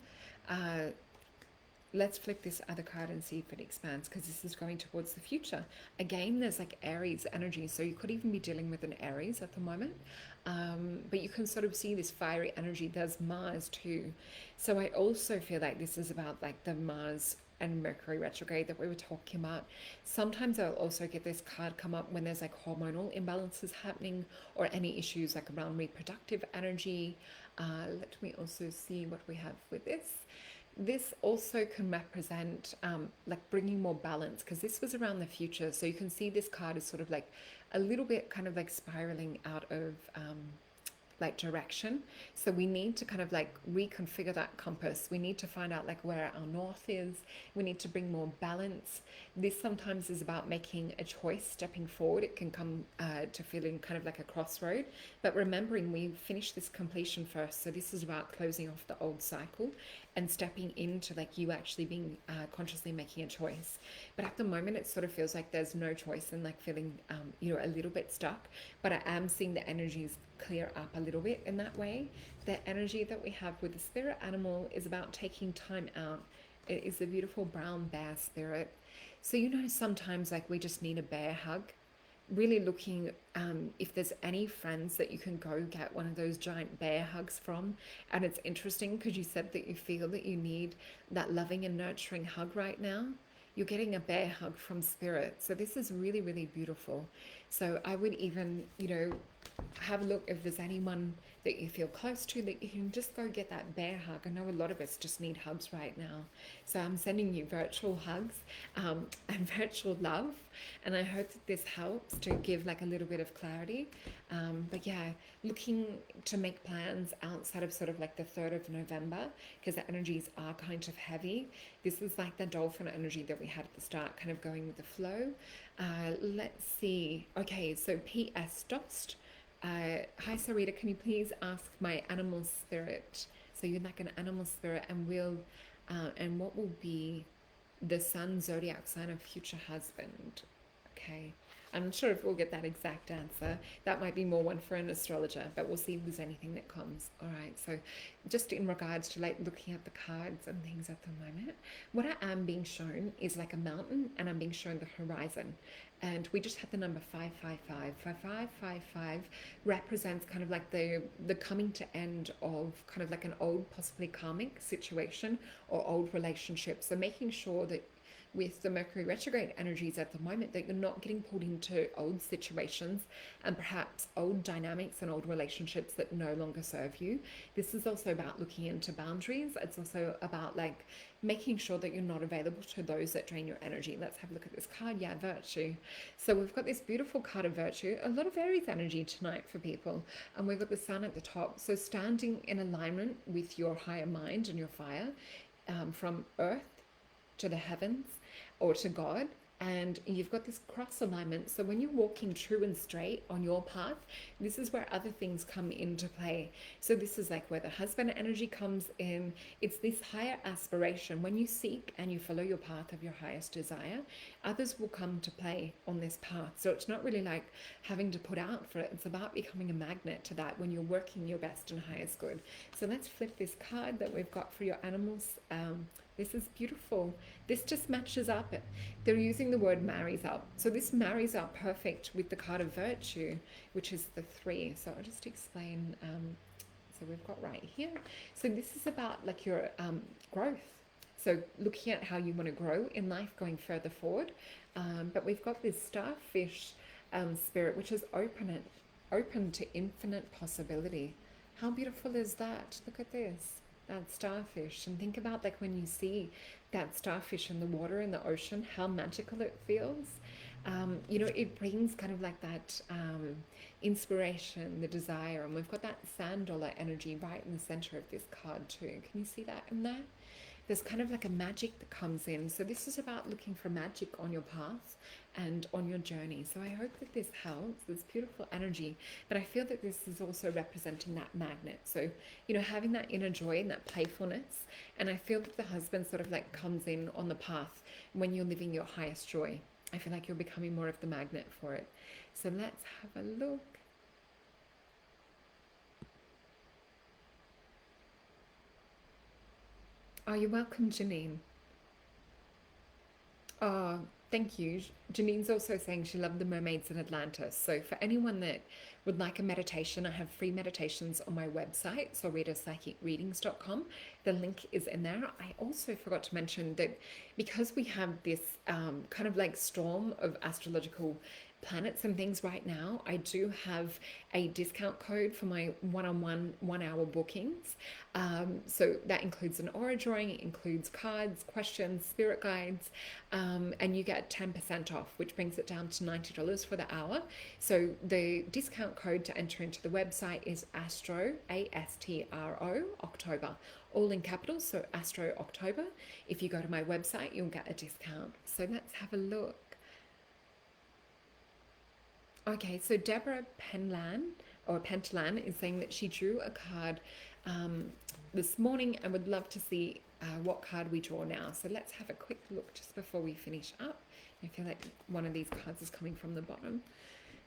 Let's flip this other card and see if it expands, because this is going towards the future. Again, there's like Aries energy, so you could even be dealing with an Aries at the moment, but you can sort of see this fiery energy. There's Mars too. So I also feel like this is about like the Mars and Mercury retrograde that we were talking about. Sometimes I'll also get this card come up when there's like hormonal imbalances happening, or any issues like around reproductive energy. Let me also see what we have with this. This also can represent like bringing more balance, because this was around the future. So you can see this card is sort of like a little bit kind of like spiraling out of like direction. So we need to kind of like reconfigure that compass. We need to find out like where our north is. We need to bring more balance. This sometimes is about making a choice, stepping forward. It can come to feeling kind of like a crossroad, but remembering we finish this completion first. So this is about closing off the old cycle and stepping into like you actually being consciously making a choice. But at the moment it sort of feels like there's no choice and like feeling a little bit stuck. But I am seeing the energies clear up a little bit in that way. The energy that we have with the spirit animal is about taking time out. It is a beautiful brown bear spirit. So sometimes like we just need a bear hug. Really looking if there's any friends that you can go get one of those giant bear hugs from. And it's interesting because you said that you feel that you need that loving and nurturing hug right now. You're getting a bear hug from spirit. So this is really, really beautiful. So I would even, have a look if there's anyone that you feel close to that you can just go get that bear hug. I know a lot of us just need hugs right now. So I'm sending you virtual hugs and virtual love. And I hope that this helps to give like a little bit of clarity. But yeah, looking to make plans outside of sort of like the 3rd of November, because the energies are kind of heavy. This is like the dolphin energy that we had at the start, kind of going with the flow. Let's see. Okay, so P.S. Dost. Hi Solreta, can you please ask my animal spirit? So you're like an animal spirit, and what will be the sun zodiac sign of future husband? Okay, I'm not sure if we'll get that exact answer. That might be more one for an astrologer, but we'll see if there's anything that comes. All right, so just in regards to like looking at the cards and things at the moment, what I am being shown is like a mountain, and I'm being shown the horizon. And we just had the number 555. 5555 represents kind of like the coming to end of kind of like an old, possibly karmic situation or old relationship. So making sure that with the Mercury retrograde energies at the moment that you're not getting pulled into old situations and perhaps old dynamics and old relationships that no longer serve you. This is also about looking into boundaries. It's also about like making sure that you're not available to those that drain your energy. Let's have a look at this card. Yeah, virtue. So we've got this beautiful card of virtue, a lot of Aries energy tonight for people. And we've got the sun at the top. So standing in alignment with your higher mind and your fire, from earth to the heavens or to God. And you've got this cross alignment. So when you're walking true and straight on your path, this is where other things come into play. So this is like where the husband energy comes in. It's this higher aspiration. When you seek and you follow your path of your highest desire, others will come to play on this path. So it's not really like having to put out for it. It's about becoming a magnet to that when you're working your best and highest good. So let's flip this card that we've got for your animals. This is beautiful. This just matches up. They're using the word marries up. So this marries up perfect with the card of virtue, which is the 3. So I'll just explain. So we've got right here. So this is about like your growth. So looking at how you want to grow in life going further forward. But we've got this starfish spirit, which is open to infinite possibility. How beautiful is that? Look at this. That starfish, and think about like when you see that starfish in the water in the ocean, how magical it feels. It brings kind of like that inspiration, the desire, and we've got that sand dollar energy right in the center of this card too. Can you see that in there? There's kind of like a magic that comes in. So this is about looking for magic on your path and on your journey. So I hope that this helps. This beautiful energy, but I feel that this is also representing that magnet. So, having that inner joy and that playfulness. And I feel that the husband sort of like comes in on the path when you're living your highest joy. I feel like you're becoming more of the magnet for it. So let's have a look. Oh, you're welcome, Janine. Oh, thank you. Janine's also saying she loved the mermaids in Atlantis. So for anyone that would like a meditation, I have free meditations on my website, solretapsychicreadings.com. The link is in there. I also forgot to mention that because we have this kind of like storm of astrological planets and things right now, I do have a discount code for my one-on-one 1 hour bookings. So that includes an aura drawing, it includes cards, questions, spirit guides, and you get 10% off, which brings it down to $90 for the hour. So the discount code to enter into the website is ASTRO, ASTRO, October, all in capitals, so Astro October. If you go to my website, you'll get a discount. So let's have a look. Okay, so Deborah Pentelan is saying that she drew a card this morning and would love to see what card we draw now. So let's have a quick look just before we finish up. I feel like one of these cards is coming from the bottom.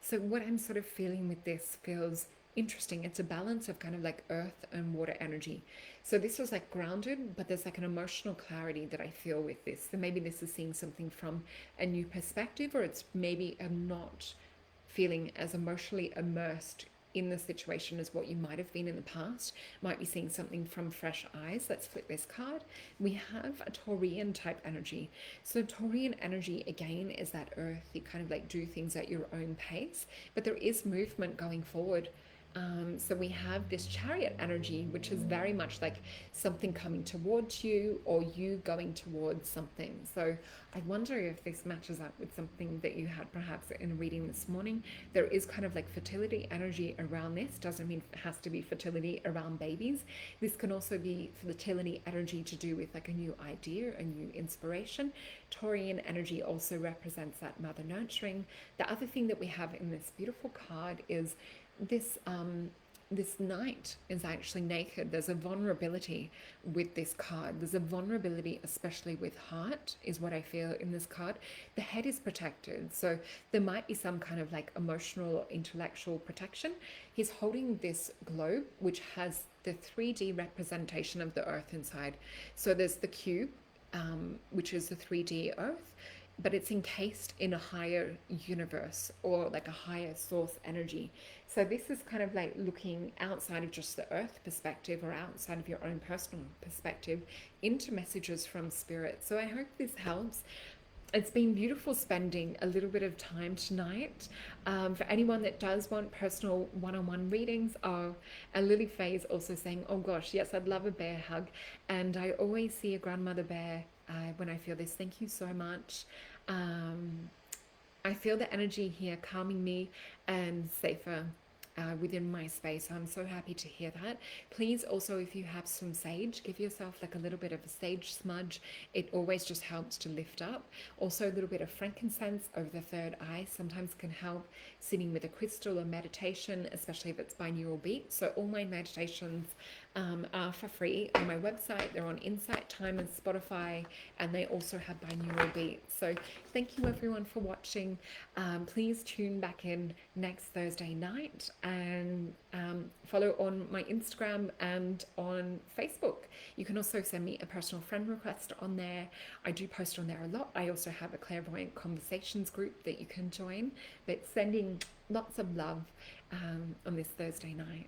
So what I'm sort of feeling with this feels interesting. It's a balance of kind of like earth and water energy. So this was like grounded, but there's like an emotional clarity that I feel with this. So maybe this is seeing something from a new perspective, or it's maybe not feeling as emotionally immersed in the situation as what you might have been in the past. Might be seeing something from fresh eyes. Let's flip this card. We have a Taurian type energy. So Taurian energy again is that earth. You kind of like do things at your own pace, but there is movement going forward. So we have this Chariot energy, which is very much like something coming towards you or you going towards something. So I wonder if this matches up with something that you had perhaps in a reading this morning. There is kind of like fertility energy around this. Doesn't mean it has to be fertility around babies. This can also be fertility energy to do with like a new idea, a new inspiration. Taurian energy also represents that mother nurturing. The other thing that we have in this beautiful card is this knight is actually naked. There's a vulnerability with this card. There's a vulnerability, especially with heart, is what I feel in this card. The head is protected, so there might be some kind of like emotional or intellectual protection. He's holding this globe, which has the 3D representation of the earth inside. So there's the cube, which is the 3D earth, but it's encased in a higher universe or like a higher source energy. So this is kind of like looking outside of just the earth perspective or outside of your own personal perspective into messages from spirit. So I hope this helps. It's been beautiful spending a little bit of time tonight. For anyone that does want personal one-on-one readings, and Lily Faye is also saying, oh gosh, yes, I'd love a bear hug. And I always see a grandmother bear when I feel this. Thank you so much. I feel the energy here calming me and safer within my space. I'm so happy to hear that. Please also, if you have some sage, give yourself like a little bit of a sage smudge. It always just helps to lift up. Also a little bit of frankincense over the third eye sometimes can help. Sitting with a crystal or meditation, especially if it's binaural beat. So all my meditations are for free on my website. They're on Insight Time and Spotify, and they also have binaural beats. So thank you everyone for watching. Please tune back in next Thursday night, and follow on my Instagram and on Facebook. You can also send me a personal friend request on there. I do post on there a lot. I also have a Clairvoyant Conversations group that you can join. But sending lots of love on this Thursday night.